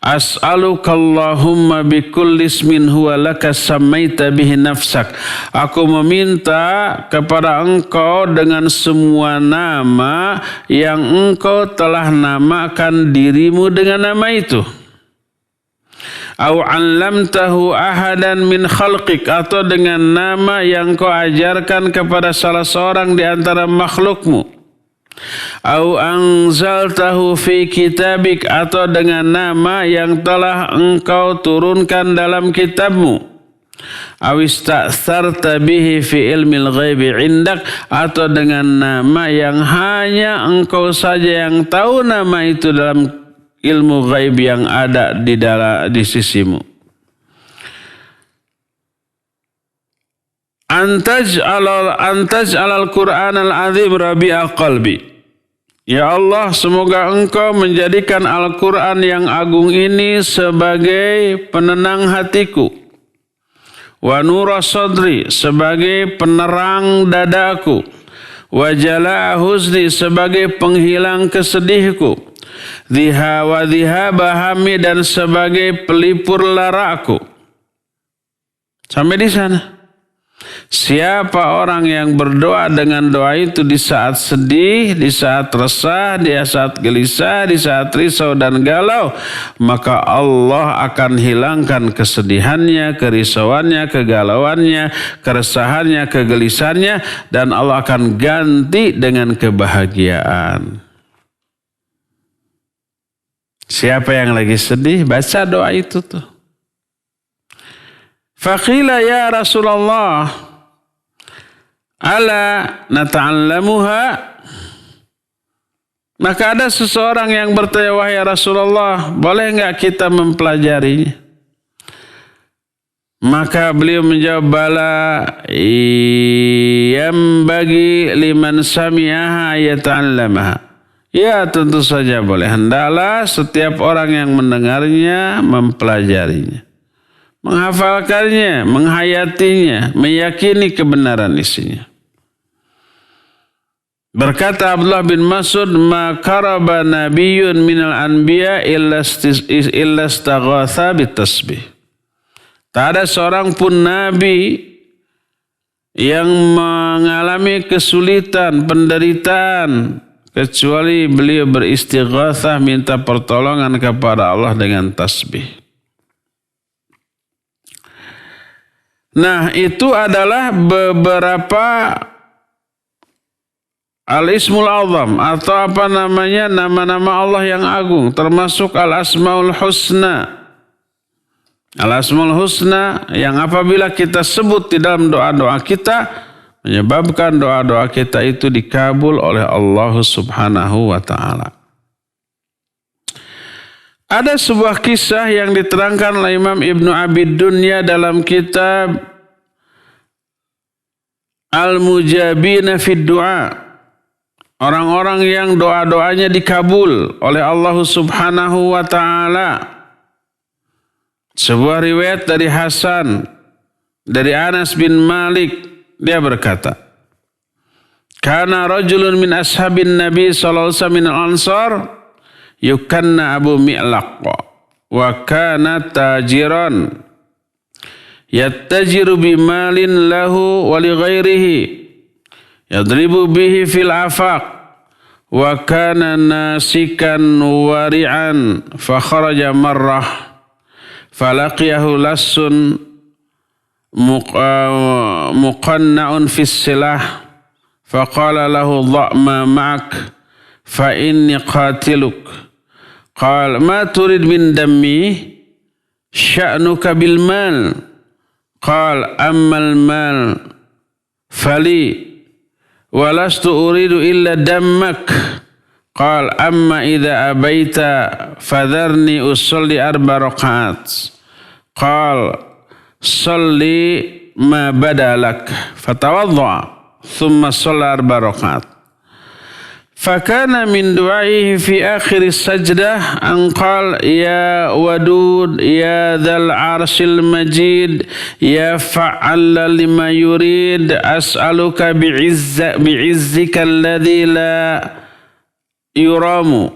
As'aluka Allahumma bikulli ismin huwa laka sammaita bihi nafsak. Aku meminta kepada engkau dengan semua nama yang engkau telah namakan dirimu dengan nama itu. Au 'allamtahu ahadan min khalqik, atau dengan nama yang kau ajarkan kepada salah seorang di antara makhlukmu. Au anzaltahu fi kitabik, atau dengan nama yang telah engkau turunkan dalam kitabmu. Au ista'sarta bihi fi ilmil ghaibi 'indak, atau dengan nama yang hanya engkau saja yang tahu nama itu dalam ilmu ghaib yang ada di sisimu. Antaj alal Qur'an al-azim rabi'a qalbi. Ya Allah, semoga engkau menjadikan Al-Quran yang agung ini sebagai penenang hatiku. wa nura sadri, sebagai penerang dadaku, wa jalaa huzni, sebagai penghilang kesedihku, wa dhihaba hammi, dan sebagai pelipur laraku. Sampai di sana. Siapa orang yang berdoa dengan doa itu di saat sedih, di saat resah, di saat gelisah, di saat risau dan galau, maka Allah akan hilangkan kesedihannya, kerisauannya, kegalauannya, keresahannya, kegelisahannya, dan Allah akan ganti dengan kebahagiaan. Siapa yang lagi sedih, baca doa itu tuh. Faqila ya Rasulullah, ala nata'allamuha. Maka ada seseorang yang bertanya, wahai Rasulullah, boleh enggak kita mempelajarinya? Maka beliau menjawab, bala bagi liman sami'aha yata'allamaha. Ya, tentu saja boleh. Hendaklah setiap orang yang mendengarnya mempelajarinya, menghafalkannya, menghayatinya, meyakini kebenaran isinya. Berkata Abdullah bin Mas'ud, ma qaraba nabiyyun minal anbiya illa istaghatha bitasbih. Tak ada seorang pun nabi yang mengalami kesulitan, penderitaan, kecuali beliau beristighatsah, minta pertolongan kepada Allah dengan tasbih. Nah, itu adalah beberapa Al-Ismul Azam, atau apa namanya, nama-nama Allah yang agung, termasuk Al-Asmaul Husna. Al-Asmaul Husna yang apabila kita sebut di dalam doa-doa kita, menyebabkan doa-doa kita itu dikabul oleh Allah Subhanahu wa ta'ala. Ada sebuah kisah yang diterangkan oleh Imam Ibnu Abid Dunya dalam kitab Al-Mujabina fid Du'a. Orang-orang yang doa-doanya dikabul oleh Allah Subhanahu wa ta'ala. Sebuah riwayat dari Hasan, dari Anas bin Malik, dia berkata, kana rajulun min ashabin Nabi sallallahu alaihi wasallam min al-Ansar yukanna Abu Mi'laq wa kana tajiran yattajiru bimalin lahu wa li ghairihi yadribu bihi fil afaq wa kana nasikan wari'an fa kharaja marrah falaqiyahu lassun muqanna'un fis silah faqala lahu dha'ma ma'ak fa inni qatiluk qala ma turid min dammi sya'nuka bil mal qala ammal mal fali walastu uridu illa dammak qala amma idza abaita fadharni usalli 4 rakaat qala salli ma badalak fatawadda thumma shalla 4 rakaat. Fakana min du'aihi fi akhir sajdah an qala ya wadud ya dzal arsyil majid ya fa'alla lima yurid as'aluka bi'izzika alladhi la yuramu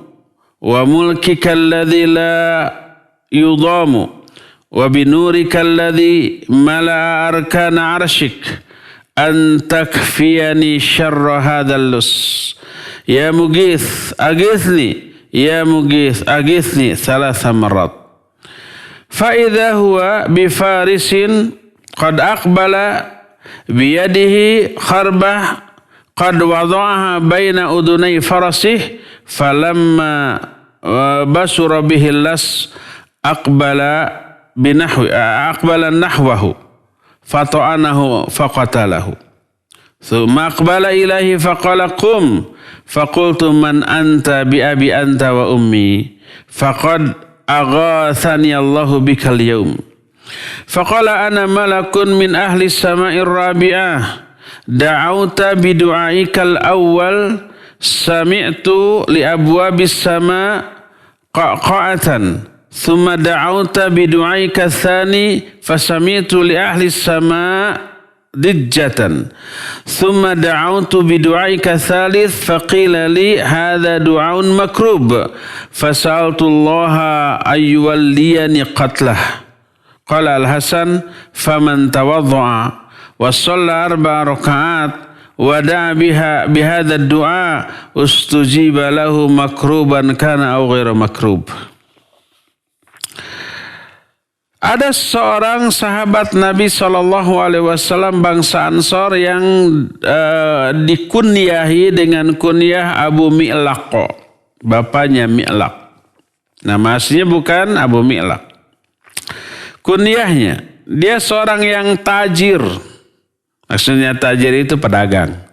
wa mulkika alladhi la yudamu wa binurika alladhi mala'a arkana arshik an takfiyani syarra hadzal lus ya mughith aghithni ya mughith aghithni 3 marrat fa idza huwa bi farisin qad aqbala bi yadihi kharbah qad wada'aha baina udunai farasih falamma basura bihi las aqbala nahwahu fata'anahu faqatalahu thumma aqbala ilahi faqala qum faqultu man anta bi abi anta wa ummi faqad aghathani Allahu bikal yawm faqala ana malakun min ahli sama'ir rabi'ah da'auta bi du'aikal awwal sami'tu li abwabis sama' qa'atan thumma da'auta bidu'aika tsani fasami'tu li ahli as-sama' dijjatan thumma da'autu bidu'aika tsalits faqila li hadha du'aun makrub fasa'altu Allah ayyuwalliyani qatlah. Qala Al-Hasan faman tawadda'a wa shalla 4 rakaat wa da'a bihadha ad-du'a ustujiba lahu makruban kana aw ghairu makrub. Ada seorang sahabat Nabi SAW bangsa Ansor yang dikunyahi dengan kunyah Abu Mi'laq. Bapaknya Mi'laq. Nama aslinya bukan Abu Mi'laq. Kunyahnya, dia seorang yang tajir. Maksudnya tajir itu pedagang.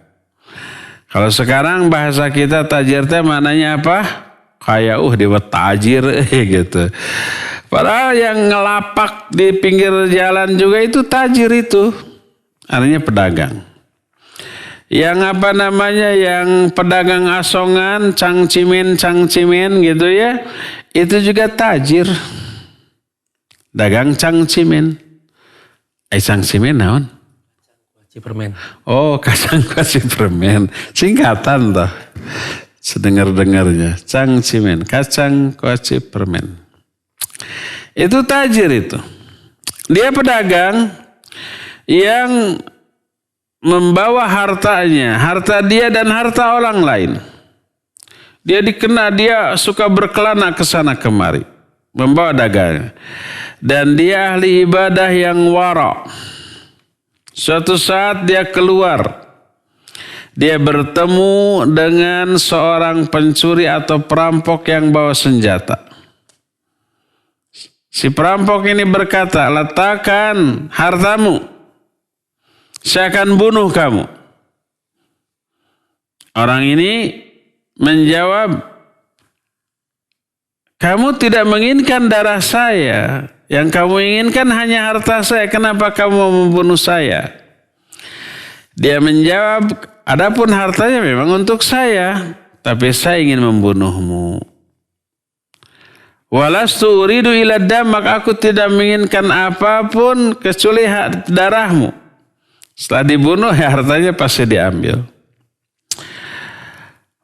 Kalau sekarang bahasa kita tajir teh maknanya apa? Kayak dia tajir gitu. Padahal yang ngelapak di pinggir jalan juga itu tajir itu. Artinya pedagang. Yang apa namanya, yang pedagang asongan, cangcimen gitu ya. Itu juga tajir. Dagang cangcimen. Cangcimen naon?
Kuaci permen.
Oh, kacang kuaci permen. Singkatan toh. Sedengar-dengarnya. Cangcimen, kacang kuaci permen. Itu tajir itu. Dia pedagang yang membawa hartanya, harta dia dan harta orang lain. Dia suka berkelana ke sana kemari, membawa dagangan. Dan dia ahli ibadah yang wara. Suatu saat dia keluar. Dia bertemu dengan seorang pencuri atau perampok yang bawa senjata. Si perampok ini berkata, letakkan hartamu. Saya akan bunuh kamu. Orang ini menjawab, kamu tidak menginginkan darah saya. Yang kamu inginkan hanya harta saya. Kenapa kamu mau membunuh saya? Dia menjawab, adapun hartanya memang untuk saya. Tapi saya ingin membunuhmu. Walastu uridu ila dam, maka aku tidak menginginkan apapun kecuali darahmu. Setelah dibunuh ya hartanya pasti diambil.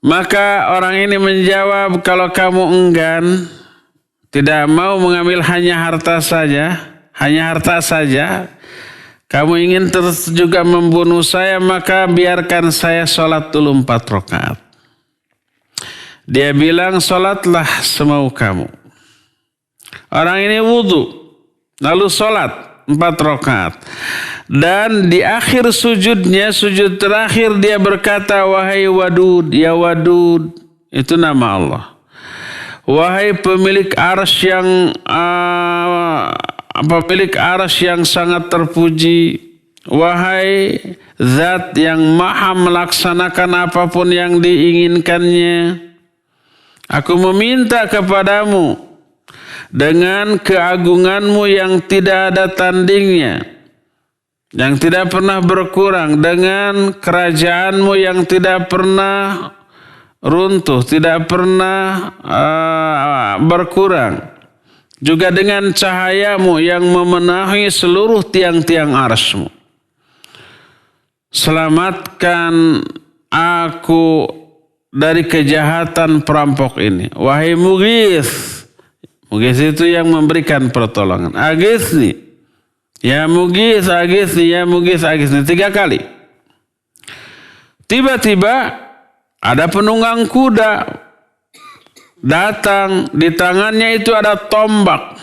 Maka orang ini menjawab, kalau kamu enggan, tidak mau mengambil hanya harta saja, kamu ingin terus juga membunuh saya, maka biarkan saya sholat dulu 4 rakaat. Dia bilang, sholatlah semau kamu. Orang ini wudu, lalu sholat 4 rakaat. Dan di akhir sujudnya, sujud terakhir dia berkata, wahai Wadud, ya Wadud, itu nama Allah. Wahai pemilik arsy yang sangat terpuji, wahai zat yang maha melaksanakan apapun yang diinginkannya, aku meminta kepadamu dengan keagunganmu yang tidak ada tandingnya, yang tidak pernah berkurang, dengan kerajaanmu yang tidak pernah runtuh, tidak pernah berkurang, juga dengan cahayamu yang memenuhi seluruh tiang-tiang arsy-Mu. Selamatkan aku dari kejahatan perampok ini. Wahai Mughits, Mughits itu yang memberikan pertolongan. Aghithni, ya Mughits, aghithni, ya Mughits, aghithni. 3 kali. Tiba-tiba ada penunggang kuda datang, di tangannya itu ada tombak.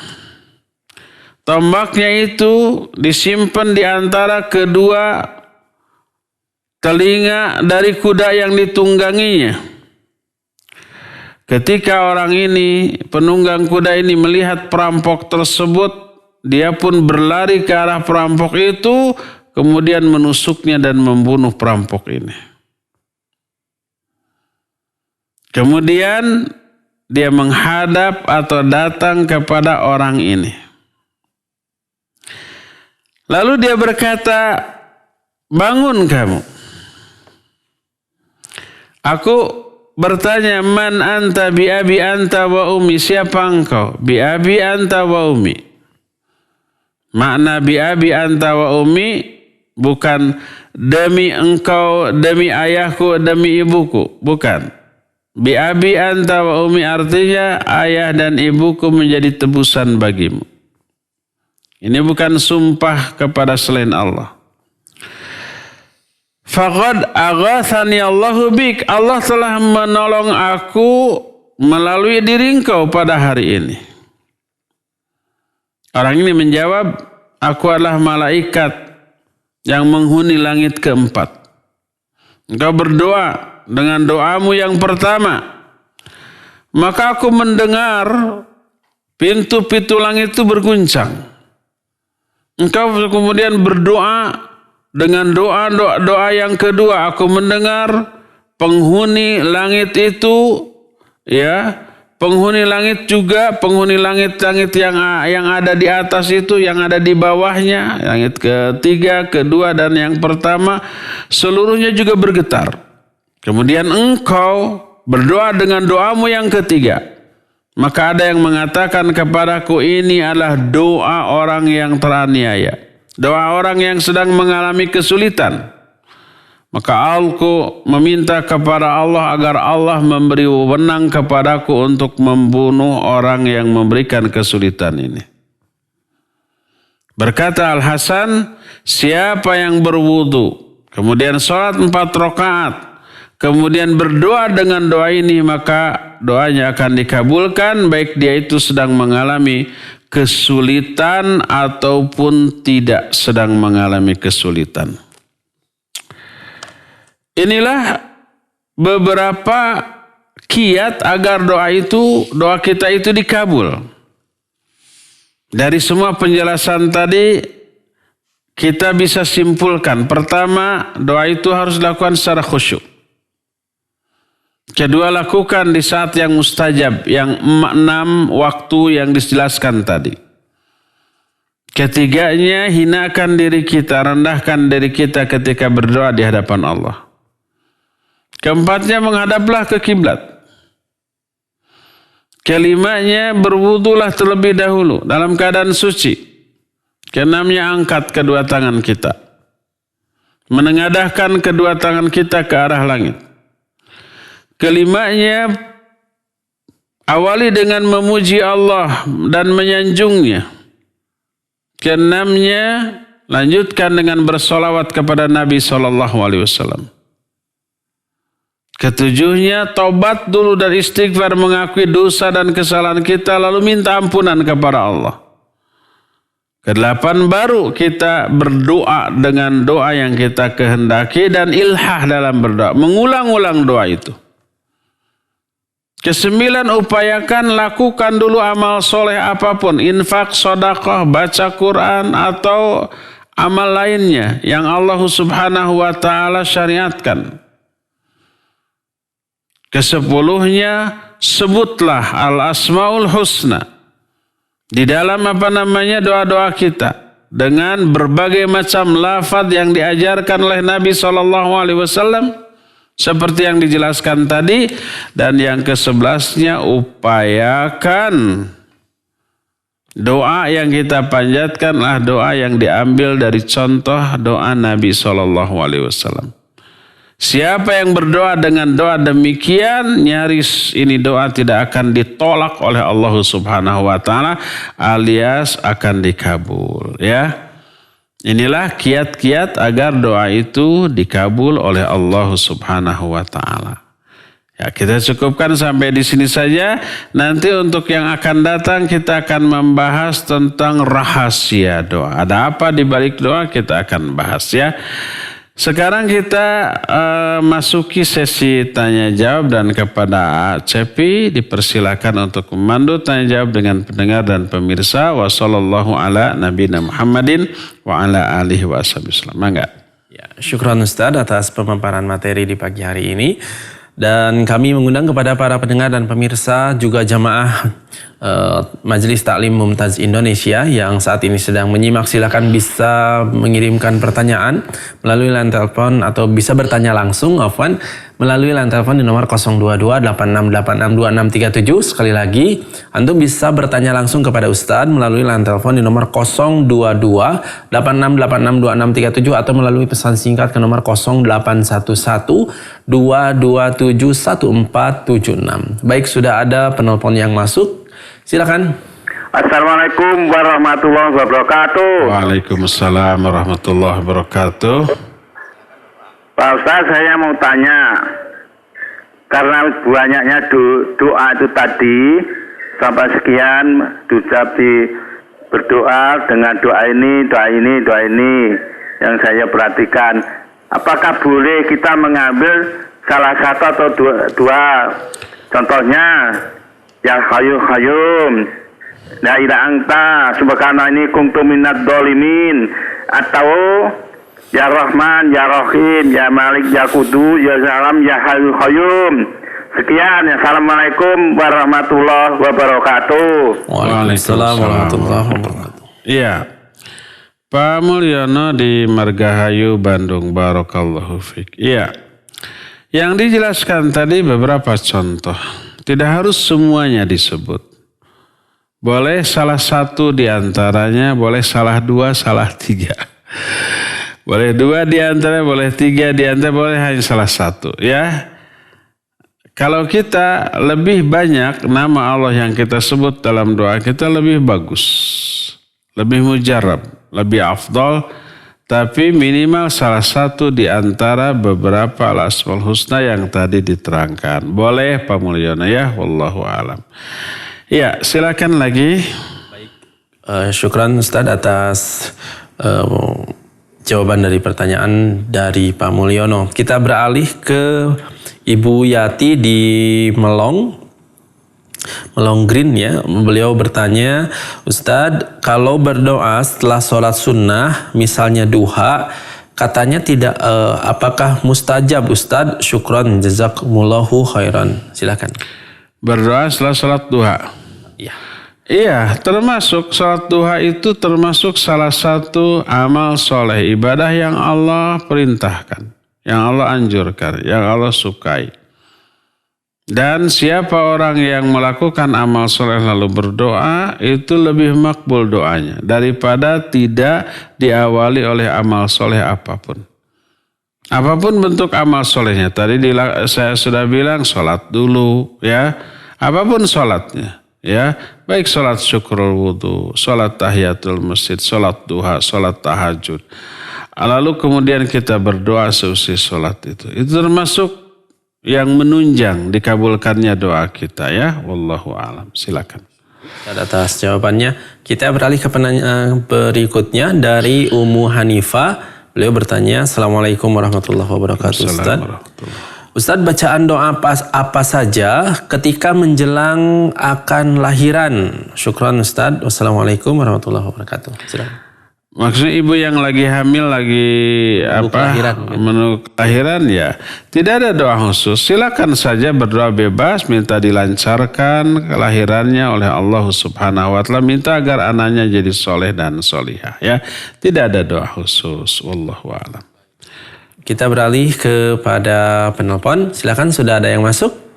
Tombaknya itu disimpan di antara kedua telinga dari kuda yang ditungganginya. Ketika orang ini, penunggang kuda ini melihat perampok tersebut, dia pun berlari ke arah perampok itu, kemudian menusuknya dan membunuh perampok ini. Kemudian dia menghadap atau datang kepada orang ini. Lalu dia berkata, bangun kamu. Aku bertanya, man anta bi abi anta wa ummi, siapa engkau? Bi abi anta wa ummi. Makna bi abi anta wa ummi bukan demi engkau, demi ayahku, demi ibuku, bukan. Bi abi anta wa ummi artinya ayah dan ibuku menjadi tebusan bagimu. Ini bukan sumpah kepada selain Allah. Faqad aghathani Allahu bik, Allah telah menolong aku melalui diri engkau pada hari ini. Orang ini menjawab, aku adalah malaikat yang menghuni langit keempat. Engkau berdoa dengan doamu yang pertama, maka aku mendengar pintu-pintu langit itu berguncang. Engkau kemudian berdoa dengan doa yang kedua, aku mendengar penghuni langit itu, ya, penghuni langit juga, penghuni langit-langit yang ada di atas itu, yang ada di bawahnya, langit ketiga, kedua, dan yang pertama, seluruhnya juga bergetar. Kemudian engkau berdoa dengan doamu yang ketiga. Maka ada yang mengatakan kepadaku, ini adalah doa orang yang teraniaya. Doa orang yang sedang mengalami kesulitan. Maka aku meminta kepada Allah agar Allah memberi wewenang kepadaku untuk membunuh orang yang memberikan kesulitan ini. Berkata Al-Hasan, siapa yang berwudu, kemudian sholat 4 rakaat, kemudian berdoa dengan doa ini, maka doanya akan dikabulkan, baik dia itu sedang mengalami kesulitan ataupun tidak sedang mengalami kesulitan. Inilah beberapa kiat agar doa kita itu dikabul. Dari semua penjelasan tadi kita bisa simpulkan, pertama, doa itu harus dilakukan secara khusyuk. Kedua, lakukan di saat yang mustajab, yang 6 waktu yang dijelaskan tadi. Ketiganya, hinakan diri kita, rendahkan diri kita ketika berdoa di hadapan Allah. Keempatnya, menghadaplah ke kiblat. Kelimanya, berwudulah terlebih dahulu dalam keadaan suci. Keenamnya, angkat kedua tangan kita. Menengadahkan kedua tangan kita ke arah langit. Kelimanya, awali dengan memuji Allah dan menyanjungnya. Keenamnya, lanjutkan dengan bersolawat kepada Nabi SAW. Ketujuhnya, tobat dulu dan istighfar, mengakui dosa dan kesalahan kita, lalu minta ampunan kepada Allah. Kedelapan, baru kita berdoa dengan doa yang kita kehendaki dan ilhah dalam berdoa, mengulang-ulang doa itu. Kesembilan, upayakan lakukan dulu amal soleh apapun, infak, sedekah, baca Quran, atau amal lainnya yang Allah Subhanahu wa Ta'ala syariatkan. Kesepuluhnya, sebutlah al-asmaul husna di dalam doa-doa kita dengan berbagai macam lafaz yang diajarkan oleh Nabi SAW. Seperti yang dijelaskan tadi. Dan yang ke-11-nya, upayakan doa yang kita panjatkanlah doa yang diambil dari contoh doa Nabi SAW. Siapa yang berdoa dengan doa demikian, nyaris ini doa tidak akan ditolak oleh Allah Subhanahu wa Ta'ala, alias akan dikabul, ya. Inilah kiat-kiat agar doa itu dikabul oleh Allah Subhanahu wa Ta'ala. Ya, kita cukupkan sampai di sini saja. Nanti untuk yang akan datang kita akan membahas tentang rahasia doa. Ada apa di balik doa, kita akan bahas, ya. Sekarang kita masuki sesi tanya jawab, dan kepada Cepi dipersilakan untuk memandu tanya jawab dengan pendengar dan pemirsa. Wa sallallahu ala nabiyina Muhammadin wa ala alihi wa sahbihi. Mangga.
Ya, syukran Ustaz atas pemaparan materi di pagi hari ini. Dan kami mengundang kepada para pendengar dan pemirsa juga jamaah Majelis Taklim Mumtaz Indonesia yang saat ini sedang menyimak, silakan bisa mengirimkan pertanyaan melalui line telepon atau bisa bertanya langsung melalui line telepon di nomor 02286862637. Sekali lagi, antum bisa bertanya langsung kepada Ustadz melalui line telepon di nomor 02286862637 atau melalui pesan singkat ke nomor 081122771476. Baik, sudah ada penelpon yang masuk. Silakan.
Assalamualaikum warahmatullahi wabarakatuh.
Waalaikumsalam warahmatullahi wabarakatuh.
Pak Ustaz, saya mau tanya, karena banyaknya doa itu tadi sampai sekian berdoa dengan doa ini yang saya perhatikan. Apakah boleh kita mengambil salah satu atau dua? Contohnya, ya hayyum la ilaha anta subhanaka inni kuntu minadz dzalimin, atau ya Rahman ya Rahim ya Malik ya Qudus ya Salam ya Hayyum. Sekian, assalamualaikum warahmatullahi wabarakatuh.
Waalaikumsalam warahmatullahi wabarakatuh.
Iya, Pak Mulyono di Margahayu, Bandung. Barakallahu fiik. Iya, yang dijelaskan tadi beberapa contoh. Tidak harus semuanya disebut. Boleh salah satu di antaranya, boleh salah dua, salah tiga. Boleh dua di antara, boleh tiga di antara, boleh hanya salah satu. Ya, kalau kita lebih banyak nama Allah yang kita sebut dalam doa kita lebih bagus, lebih mujarab, lebih afdal. Tapi minimal salah satu di antara beberapa al-asmaul husna yang tadi diterangkan. Boleh Pak Mulyono ya, wallahu alam. Ya, silakan lagi.
Baik, syukran Ustadz atas jawaban dari pertanyaan dari Pak Mulyono. Kita beralih ke Ibu Yati di Melong Green ya. Beliau bertanya, Ustadz, kalau berdoa setelah sholat sunnah, misalnya duha, katanya tidak, apakah mustajab Ustadz? Syukron, jazakumullahu khairan. Silakan.
Berdoa setelah sholat duha.
Ya.
Iya, termasuk sholat duha itu termasuk salah satu amal soleh, ibadah yang Allah perintahkan, yang Allah anjurkan, yang Allah sukai. Dan siapa orang yang melakukan amal soleh lalu berdoa, itu lebih makbul doanya daripada tidak diawali oleh amal soleh apapun. Apapun bentuk amal solehnya. Tadi saya sudah bilang sholat dulu ya. Apapun sholatnya ya. Baik sholat syukrul wudu, sholat tahiyatul masjid, sholat duha, sholat tahajud. Lalu kemudian kita berdoa seusai sholat itu. Itu termasuk yang menunjang dikabulkannya doa kita ya. Wallahu a'lam. Silakan.
Atas jawabannya, kita beralih ke penanya berikutnya dari Ummu Hanifah. Beliau bertanya, Assalamualaikum warahmatullahi wabarakatuh. Ustadz, bacaan doa apa saja ketika menjelang akan lahiran? Syukran Ustadz. Wassalamualaikum warahmatullahi wabarakatuh. Silakan.
Maksudnya ibu yang lagi hamil, lagi kelahiran ya, tidak ada doa khusus. Silakan saja berdoa bebas, minta dilancarkan kelahirannya oleh Allah Subhanahu wa taala, minta agar anaknya jadi soleh dan solihah ya. Tidak ada doa khusus. Wallahu a'lam.
Kita beralih kepada penelpon. Silakan, sudah ada yang masuk.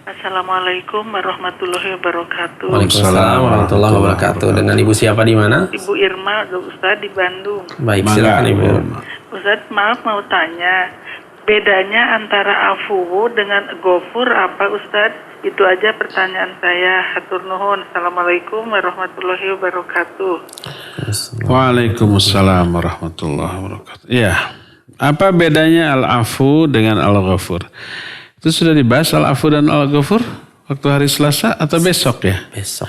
Assalamualaikum warahmatullahi wabarakatuh.
Waalaikumsalam warahmatullahi wabarakatuh. Dengan Ibu siapa di mana?
Ibu Irma, Ustaz di Bandung.
Baik, silakan Ibu.
Ustaz, maaf mau tanya, bedanya antara afu dengan ghafur apa Ustaz? Itu aja pertanyaan saya. Hatur nuhun. Assalamualaikum warahmatullahi wabarakatuh.
Waalaikumsalam warahmatullahi wabarakatuh. Ya, apa bedanya al-afu dengan al-ghafur? Itu sudah dibahas al-afu dan al-ghafur waktu hari Selasa atau besok ya?
Besok.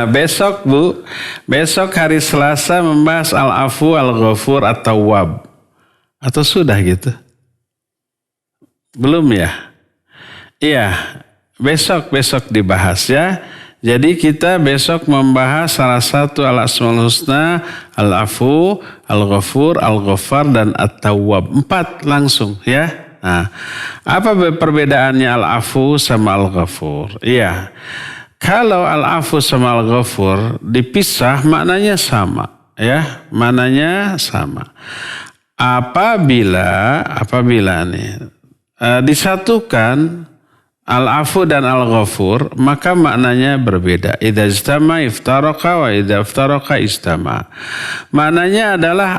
Besok Bu. Besok hari Selasa membahas al-afu, al-ghafur, atau wab. Atau sudah gitu? Belum ya? Iya. Besok dibahas ya. Jadi kita besok membahas salah satu al-asmaul husna, al-afu, al-ghafur, al-ghaffar, dan at-tawwab. 4 langsung ya. Nah, apa perbedaannya al-afu sama al-ghafur? Iya, Kalau al-afu sama al-ghafur dipisah maknanya sama, ya, maknanya sama. Apabila disatukan al-afu dan al-ghafur, maka maknanya berbeda. Idza ijtama iftaraqa wa idza iftaraqa ijtama. Maknanya adalah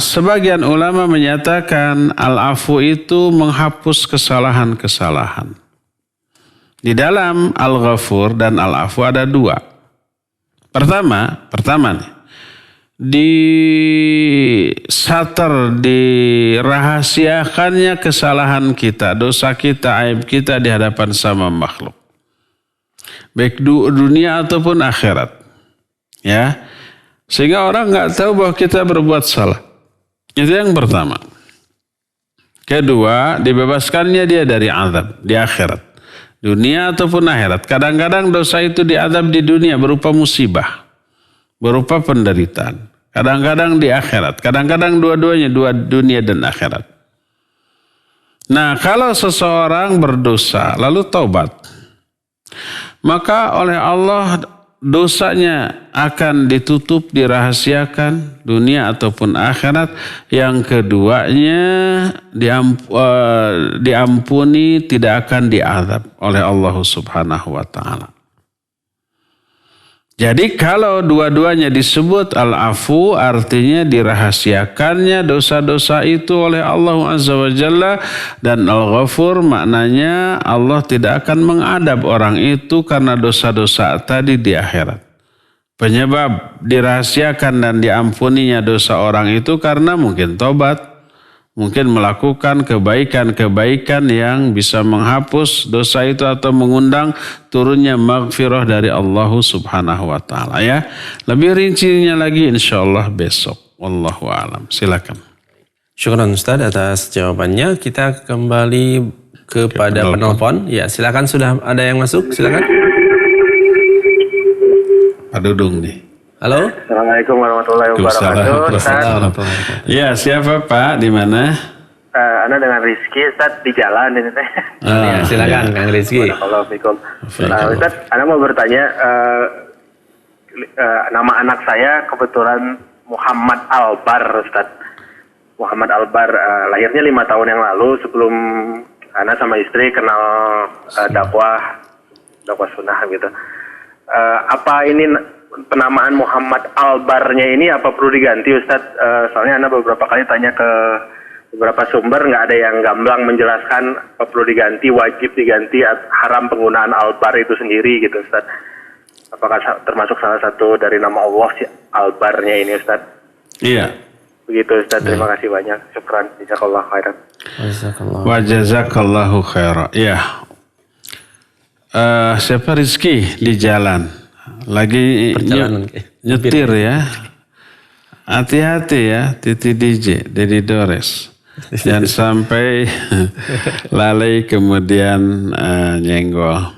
sebagian ulama menyatakan al-afu itu menghapus kesalahan-kesalahan. Di dalam al-ghafur dan al-afu ada dua. Pertama nih, dirahasiakannya kesalahan kita, dosa kita, aib kita di hadapan sama makhluk. Baik dunia ataupun akhirat. Ya. Sehingga orang nggak tahu bahwa kita berbuat salah. Itu yang pertama. Kedua, dibebaskannya dia dari azab di akhirat. Dunia ataupun akhirat. Kadang-kadang dosa itu diazab di dunia berupa musibah, berupa penderitaan. Kadang-kadang di akhirat. Kadang-kadang dua-duanya, dua dunia dan akhirat. Nah, kalau seseorang berdosa lalu taubat, maka oleh Allah dosanya akan ditutup, dirahasiakan dunia ataupun akhirat. Yang keduanya diampuni, tidak akan diazab oleh Allah Subhanahu wa taala. Jadi kalau dua-duanya disebut al-afu, artinya dirahasiakannya dosa-dosa itu oleh Allah Azza wa Jalla, dan al-ghafur maknanya Allah tidak akan mengadab orang itu karena dosa-dosa tadi di akhirat. Penyebab dirahasiakan dan diampuninya dosa orang itu karena mungkin tobat, mungkin melakukan kebaikan-kebaikan yang bisa menghapus dosa itu atau mengundang turunnya maghfirah dari Allah Subhanahu wa taala, ya. Lebih rincinya lagi insyaallah besok. Wallahu a'lam. Silakan.
Syukran Ustaz atas jawabannya. Kita kembali kepada penelpon. Ya, silakan, sudah ada yang masuk. Silakan.
Pak Dudung nih.
Halo.
Assalamualaikum warahmatullahi wabarakatuh. Ustaz.
Ya, siapa Pak? Di mana?
Anda dengan Rizky, Ustaz, di jalan ini teh.
Ya, silakan Kang Rizky.
Waalaikumsalam. Ustaz, Anda mau bertanya, nama anak saya kebetulan Muhammad Albar, Ustaz. Muhammad Albar, lahirnya 5 tahun yang lalu sebelum Anda sama istri kenal dakwah sunnah gitu. Apa ini penamaan Muhammad Albarnya ini apa perlu diganti, Ustadz? Soalnya Anda beberapa kali tanya ke beberapa sumber, nggak ada yang gamblang menjelaskan apa perlu diganti, wajib diganti, haram penggunaan Albar itu sendiri gitu, Ustadz. Apakah termasuk salah satu dari nama Allah si Albarnya ini, Ustadz?
Iya.
Begitu, Ustadz. Terima kasih banyak. Syukran. Jazakallah khairan.
Wa jazakallahu khairan. Iya. Siapa Rizky di jalan? Lagi nyetir ya. Hati-hati ya, Titi DJ, Dedi Dores. Jangan sampai lalai kemudian nyenggol.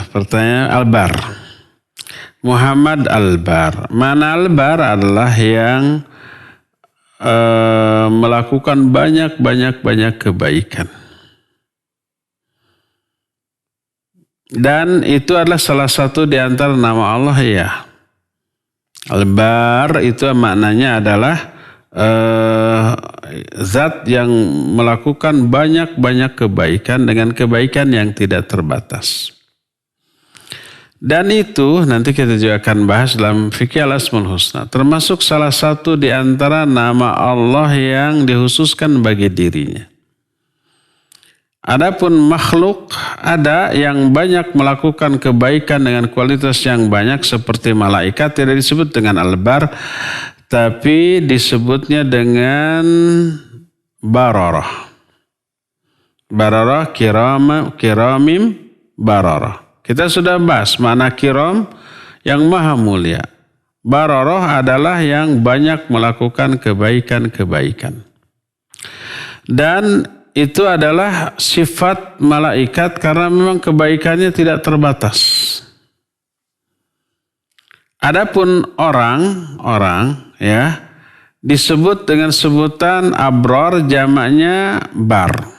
Pertanyaan Albar. Muhammad Albar. Mana Albar adalah yang melakukan banyak kebaikan. Dan itu adalah salah satu di antara nama Allah, ya. Al-Bar itu maknanya adalah zat yang melakukan banyak kebaikan dengan kebaikan yang tidak terbatas. Dan itu nanti kita juga akan bahas dalam fikih al-asmaul husna. Termasuk salah satu di antara nama Allah yang dikhususkan bagi dirinya. Adapun makhluk ada yang banyak melakukan kebaikan dengan kualitas yang banyak seperti malaikat, tidak disebut dengan al-bar, tapi disebutnya dengan bararah. Bararah kiramim bararah. Kita sudah bahas makna kiram yang maha mulia. Bararah adalah yang banyak melakukan kebaikan-kebaikan. Dan itu adalah sifat malaikat karena memang kebaikannya tidak terbatas. Adapun orang ya disebut dengan sebutan abrar, jamaknya bar.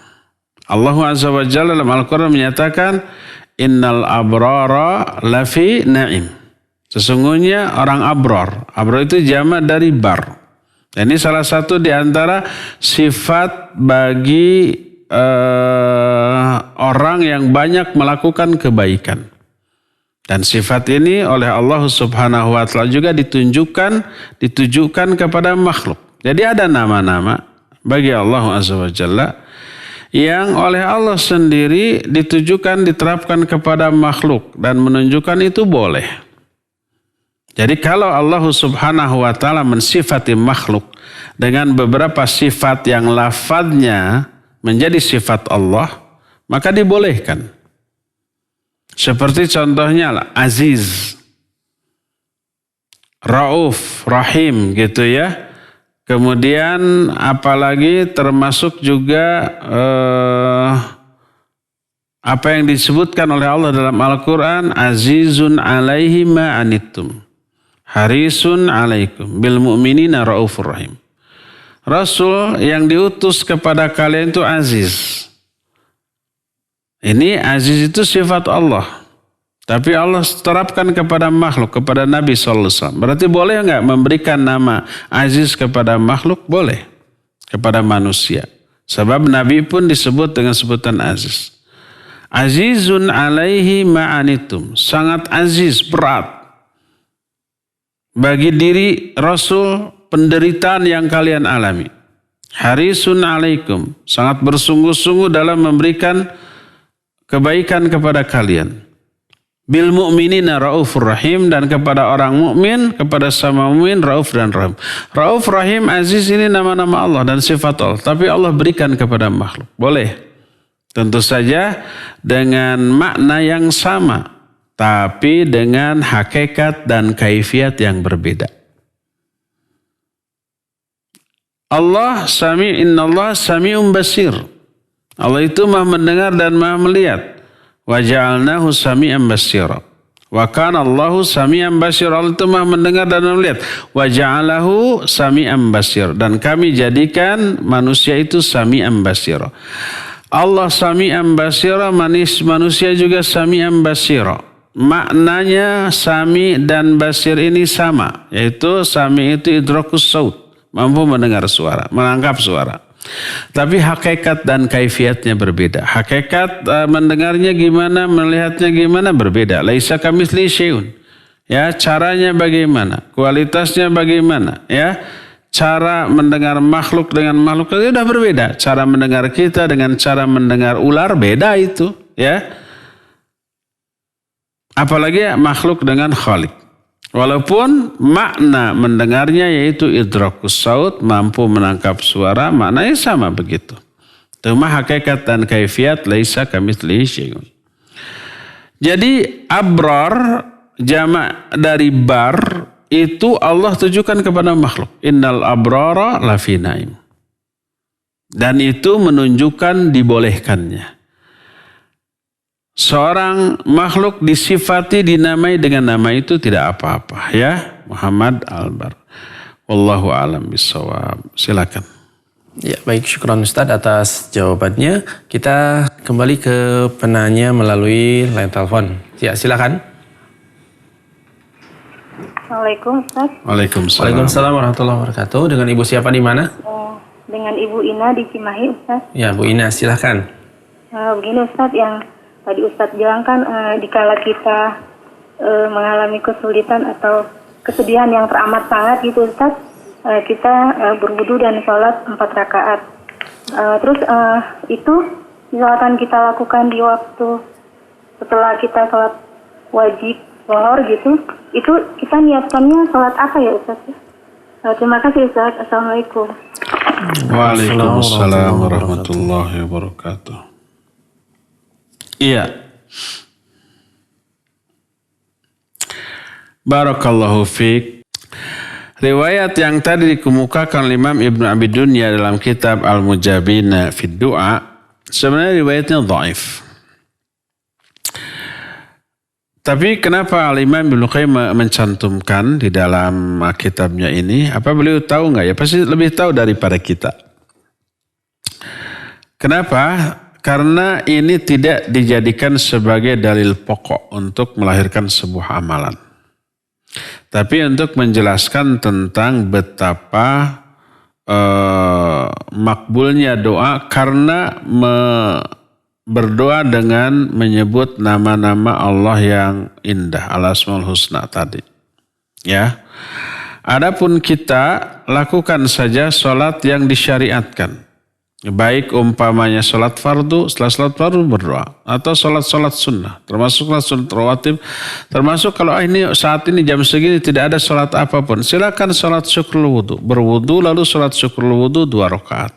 Allah Azza wa Jalla dalam Al-Quran menyatakan, innal abrara lafi na'im. Sesungguhnya orang abror. Abror itu jamak dari bar. Ini salah satu di antara sifat bagi orang yang banyak melakukan kebaikan. Dan sifat ini oleh Allah Subhanahu wa Ta'ala juga ditujukan kepada makhluk. Jadi ada nama-nama bagi Allah Azza wa Jalla yang oleh Allah sendiri diterapkan kepada makhluk dan menunjukkan itu boleh. Jadi kalau Allah Subhanahu wa Ta'ala mensifati makhluk dengan beberapa sifat yang lafadznya menjadi sifat Allah, maka dibolehkan. Seperti contohnya Aziz, Rauf, Rahim gitu ya. Kemudian apalagi termasuk juga apa yang disebutkan oleh Allah dalam Al-Quran, Azizun alaihi ma'anittum, harisun alaikum, bil mu'minina raufur rahim. Rasul yang diutus kepada kalian itu aziz. Ini aziz itu sifat Allah. Tapi Allah terapkan kepada makhluk, kepada Nabi SAW. Berarti boleh enggak memberikan nama aziz kepada makhluk? Boleh. Kepada manusia. Sebab Nabi pun disebut dengan sebutan aziz. Azizun alaihi ma'anitum. Sangat aziz, berat. Bagi diri Rasul, penderitaan yang kalian alami. Harisun alaikum. Sangat bersungguh-sungguh dalam memberikan kebaikan kepada kalian. Bil mu'minina raufur rahim, dan kepada orang mukmin, kepada sama mukmin rauf dan rahim. Rauf, rahim, aziz ini nama-nama Allah dan sifat Allah, tapi Allah berikan kepada makhluk. Boleh. Tentu saja dengan makna yang sama, tapi dengan hakikat dan kaifiat yang berbeda. Allah innallaha sami'un basir. Allah itu maha mendengar dan maha melihat. Wa ja'alnahu sami'an basira. Wa kana Allahu sami'an basira. Allah itu maha mendengar dan maha melihat. Wa ja'alahu sami'an basir. Dan kami jadikan manusia itu sami'an basira. Allah sami'an basira, manusia juga sami'an basira. Maknanya sami dan basir ini sama. Yaitu sami itu idrakus saut. Mampu mendengar suara, menangkap suara. Tapi hakikat dan kaifiatnya berbeda. Hakikat mendengarnya gimana, melihatnya gimana berbeda. Laisa kamitslihi syai'un. Ya, caranya bagaimana, kualitasnya bagaimana, ya. Cara mendengar makhluk dengan makhluk itu sudah berbeda. Cara mendengar kita dengan cara mendengar ular beda itu, ya. Apalagi makhluk dengan khalik. Walaupun makna mendengarnya yaitu idrakus saut, mampu menangkap suara, maknanya sama begitu. Cuma hakikat dan kaifiat laisa kamitslihi syai'un. Jadi abrar jamak dari bar itu Allah tujukan kepada makhluk. Innal abrara lafi naim. Dan itu menunjukkan dibolehkannya. Seorang makhluk disifati, dinamai dengan nama itu tidak apa-apa, ya. Muhammad Albar. Wallahu a'lam bishawab. Silakan.
Ya, baik, syukran Ustadz atas jawabannya. Kita kembali ke penanya melalui line telepon. Ya, silakan.
Assalamualaikum Ustaz.
Waalaikumsalam.
Waalaikumsalam warahmatullahi wabarakatuh. Dengan Ibu siapa di mana?
Dengan Ibu Ina di Cimahi Ustaz.
Ya, Bu Ina, silakan.
Begini Ustaz, yang tadi Ustaz bilang kan dikala kita mengalami kesulitan atau kesedihan yang teramat sangat gitu Ustaz, kita berwudu dan sholat 4 rakaat. Terus itu misalkan kita lakukan di waktu setelah kita sholat wajib zuhur gitu, itu kita niatkannya sholat apa ya Ustaz? Terima kasih Ustaz. Assalamualaikum.
Waalaikumsalam warahmatullahi wabarakatuh. Iya. Barakallahu fiik. Riwayat yang tadi dikemukakan Imam Ibnu Abi Dunya dalam kitab Al-Mujabina fid Du'a sebenarnya riwayatnya dhaif. Tapi kenapa Al-Imam Ibnu Qayyim mencantumkan di dalam kitabnya ini? Apa beliau tahu enggak ya? Pasti lebih tahu daripada kita. Kenapa? karena ini tidak dijadikan sebagai dalil pokok untuk melahirkan sebuah amalan. Tapi untuk menjelaskan tentang betapa makbulnya doa karena berdoa dengan menyebut nama-nama Allah yang indah, Al-Asmaul Husna tadi. Ya. Adapun kita lakukan saja sholat yang disyariatkan. Baik umpamanya sholat fardu, setelah sholat fardu berdoa. Atau sholat sunnah, termasuk sholat rawatib. Termasuk kalau ini saat ini jam segini tidak ada sholat apapun. Silakan sholat syukrul wudu. Berwudu lalu sholat syukrul wudu 2 rakaat.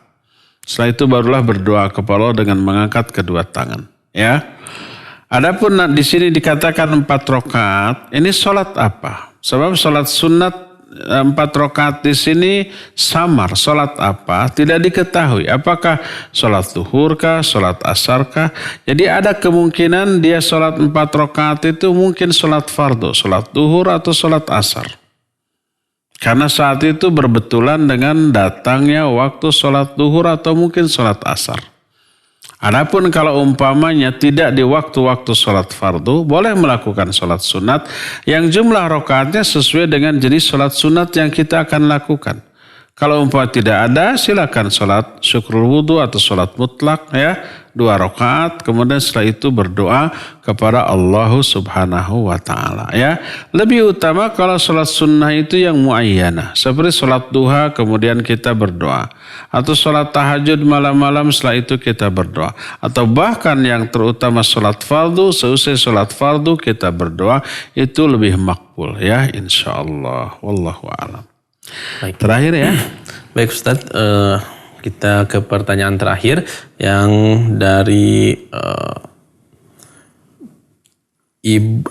Setelah itu barulah berdoa kepada Allah dengan mengangkat kedua tangan. Ya. Adapun di sini dikatakan 4 rakaat. Ini sholat apa? Sebab sholat sunat 4 rakaat di sini samar, sholat apa tidak diketahui, apakah sholat zuhur kah, sholat asar kah. Jadi ada kemungkinan dia sholat 4 rakaat itu mungkin sholat fardu, sholat zuhur atau sholat asar, karena saat itu berbetulan dengan datangnya waktu sholat zuhur atau mungkin sholat asar. Adapun kalau umpamanya tidak di waktu-waktu sholat fardu, boleh melakukan sholat sunat yang jumlah rakaatnya sesuai dengan jenis sholat sunat yang kita akan lakukan. Kalau umpamanya tidak ada, silakan sholat syukrul wudu atau sholat mutlak ya, 2 rakaat. Kemudian setelah itu berdoa kepada Allah Subhanahu wa Ta'ala ya. Lebih utama kalau sholat sunnah itu yang muayyanah, seperti sholat duha kemudian kita berdoa, atau sholat tahajud malam-malam setelah itu kita berdoa, atau bahkan yang terutama sholat fardu, seusai sholat fardu kita berdoa, itu lebih makbul ya, insyaallah. Wallahu a'lam.
Baik.
Terakhir ya.
Baik Ustadz, kita ke pertanyaan terakhir yang dari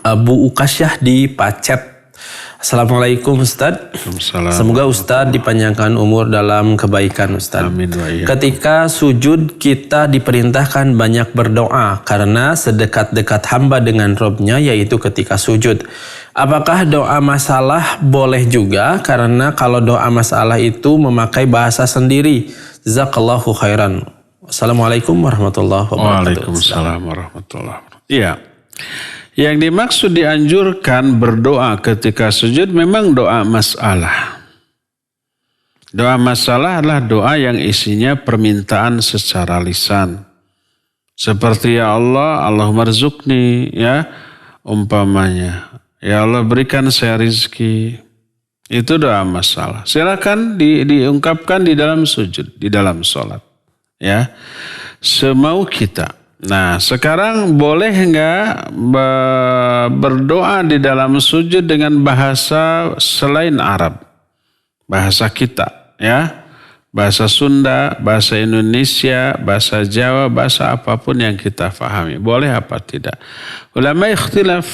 Abu Ukasyah di Pacet. Assalamualaikum Ustadz. Semoga Ustadz dipanjangkan umur dalam kebaikan Ustadz.
Amin wa iyyakum.
Ketika sujud kita diperintahkan banyak berdoa karena sedekat-dekat hamba dengan Robnya, yaitu ketika sujud. Apakah doa masalah boleh juga? Karena kalau doa masalah itu memakai bahasa sendiri. Jazakallahu khairan. Assalamualaikum warahmatullahi wabarakatuh.
Waalaikumsalam warahmatullahi wabarakatuh. Iya. Yang dimaksud dianjurkan berdoa ketika sujud memang doa masalah. Doa masalah adalah doa yang isinya permintaan secara lisan. Seperti ya Allah, Allahumma rzuqni ya, umpamanya. Ya Allah berikan saya rizki. Itu doa masalah. Silakan diungkapkan di dalam sujud, di dalam sholat. Ya, semau kita. Nah sekarang boleh enggak berdoa di dalam sujud dengan bahasa selain Arab? Bahasa kita ya. Bahasa Sunda, bahasa Indonesia, bahasa Jawa, bahasa apapun yang kita fahami. Boleh apa tidak? Ulama ikhtilaf.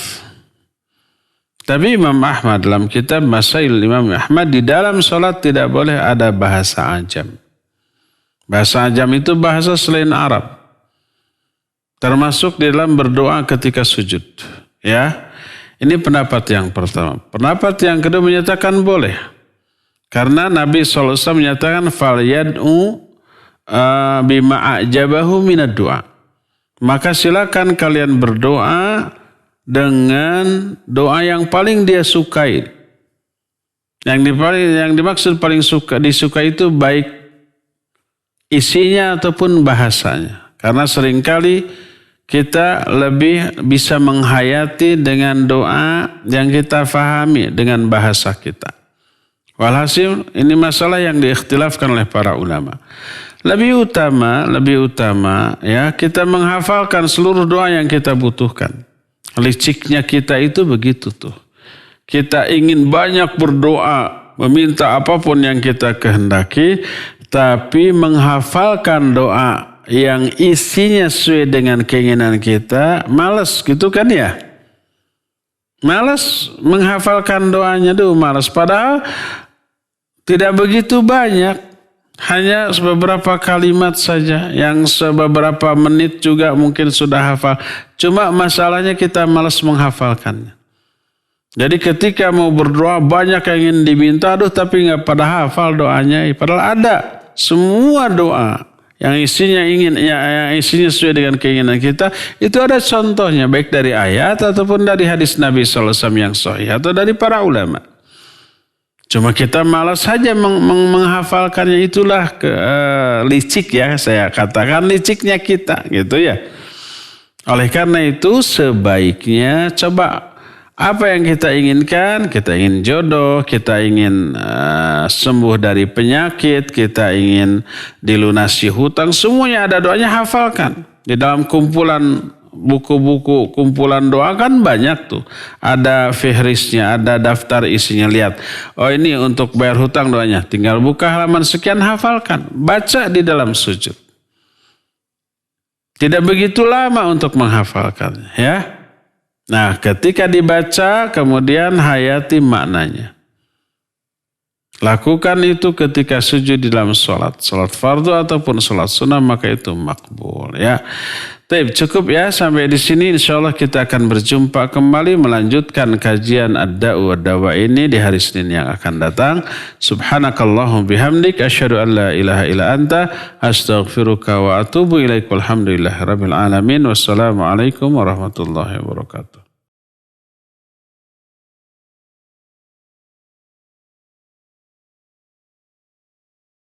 Tapi Imam Ahmad dalam kitab Masail Imam Ahmad di dalam sholat tidak boleh ada bahasa ajam. Bahasa ajam itu bahasa selain Arab. Termasuk di dalam berdoa ketika sujud. Ya, ini pendapat yang pertama. Pendapat yang kedua menyatakan boleh. Karena Nabi SAW menyatakan fal yad'u bima ajabahu minad doa. Maka silakan kalian berdoa dengan doa yang paling dia sukai. Yang dimaksud paling disukai itu baik isinya ataupun bahasanya. Karena seringkali kita lebih bisa menghayati dengan doa yang kita fahami dengan bahasa kita. Walhasil ini masalah yang diikhtilafkan oleh para ulama. Lebih utama ya kita menghafalkan seluruh doa yang kita butuhkan. Liciknya kita itu begitu tuh. Kita ingin banyak berdoa, meminta apapun yang kita kehendaki, tapi menghafalkan doa yang isinya sesuai dengan keinginan kita, malas gitu kan ya? Malas menghafalkan doanya tuh, malas. Padahal tidak begitu banyak. Hanya beberapa kalimat saja yang beberapa menit juga mungkin sudah hafal. Cuma masalahnya kita malas menghafalkannya. Jadi ketika mau berdoa banyak yang ingin diminta, tapi nggak pada hafal doanya. Padahal ada semua doa yang isinya sesuai dengan keinginan kita, itu ada contohnya baik dari ayat ataupun dari hadis Nabi SAW yang sahih atau dari para ulama. Cuma kita malas saja menghafalkannya, itulah licik ya, saya katakan liciknya kita gitu ya. Oleh karena itu sebaiknya coba apa yang kita inginkan, kita ingin jodoh, kita ingin sembuh dari penyakit, kita ingin dilunasi hutang, semuanya ada doanya, hafalkan. Di dalam kumpulan buku-buku kumpulan doa kan banyak tuh. Ada fihrisnya, ada daftar isinya, lihat. Oh ini untuk bayar hutang doanya. Tinggal buka halaman sekian, hafalkan. Baca di dalam sujud. Tidak begitu lama untuk menghafalkannya ya. Nah ketika dibaca kemudian hayati maknanya. Lakukan itu ketika sujud di dalam sholat fardu ataupun sholat sunnah, maka itu makbul ya. Baik, cukup ya sampai di sini. Insyaallah kita akan berjumpa kembali melanjutkan kajian ad-da'u wad-dawa ini di hari Senin yang akan datang. Subhanakallahumma bihamdik asyhadu an la ilaha illa anta astaghfiruka wa atubu ilaik. Walhamdulillahirabbil alamin. Wassalamualaikum warahmatullahi wabarakatuh.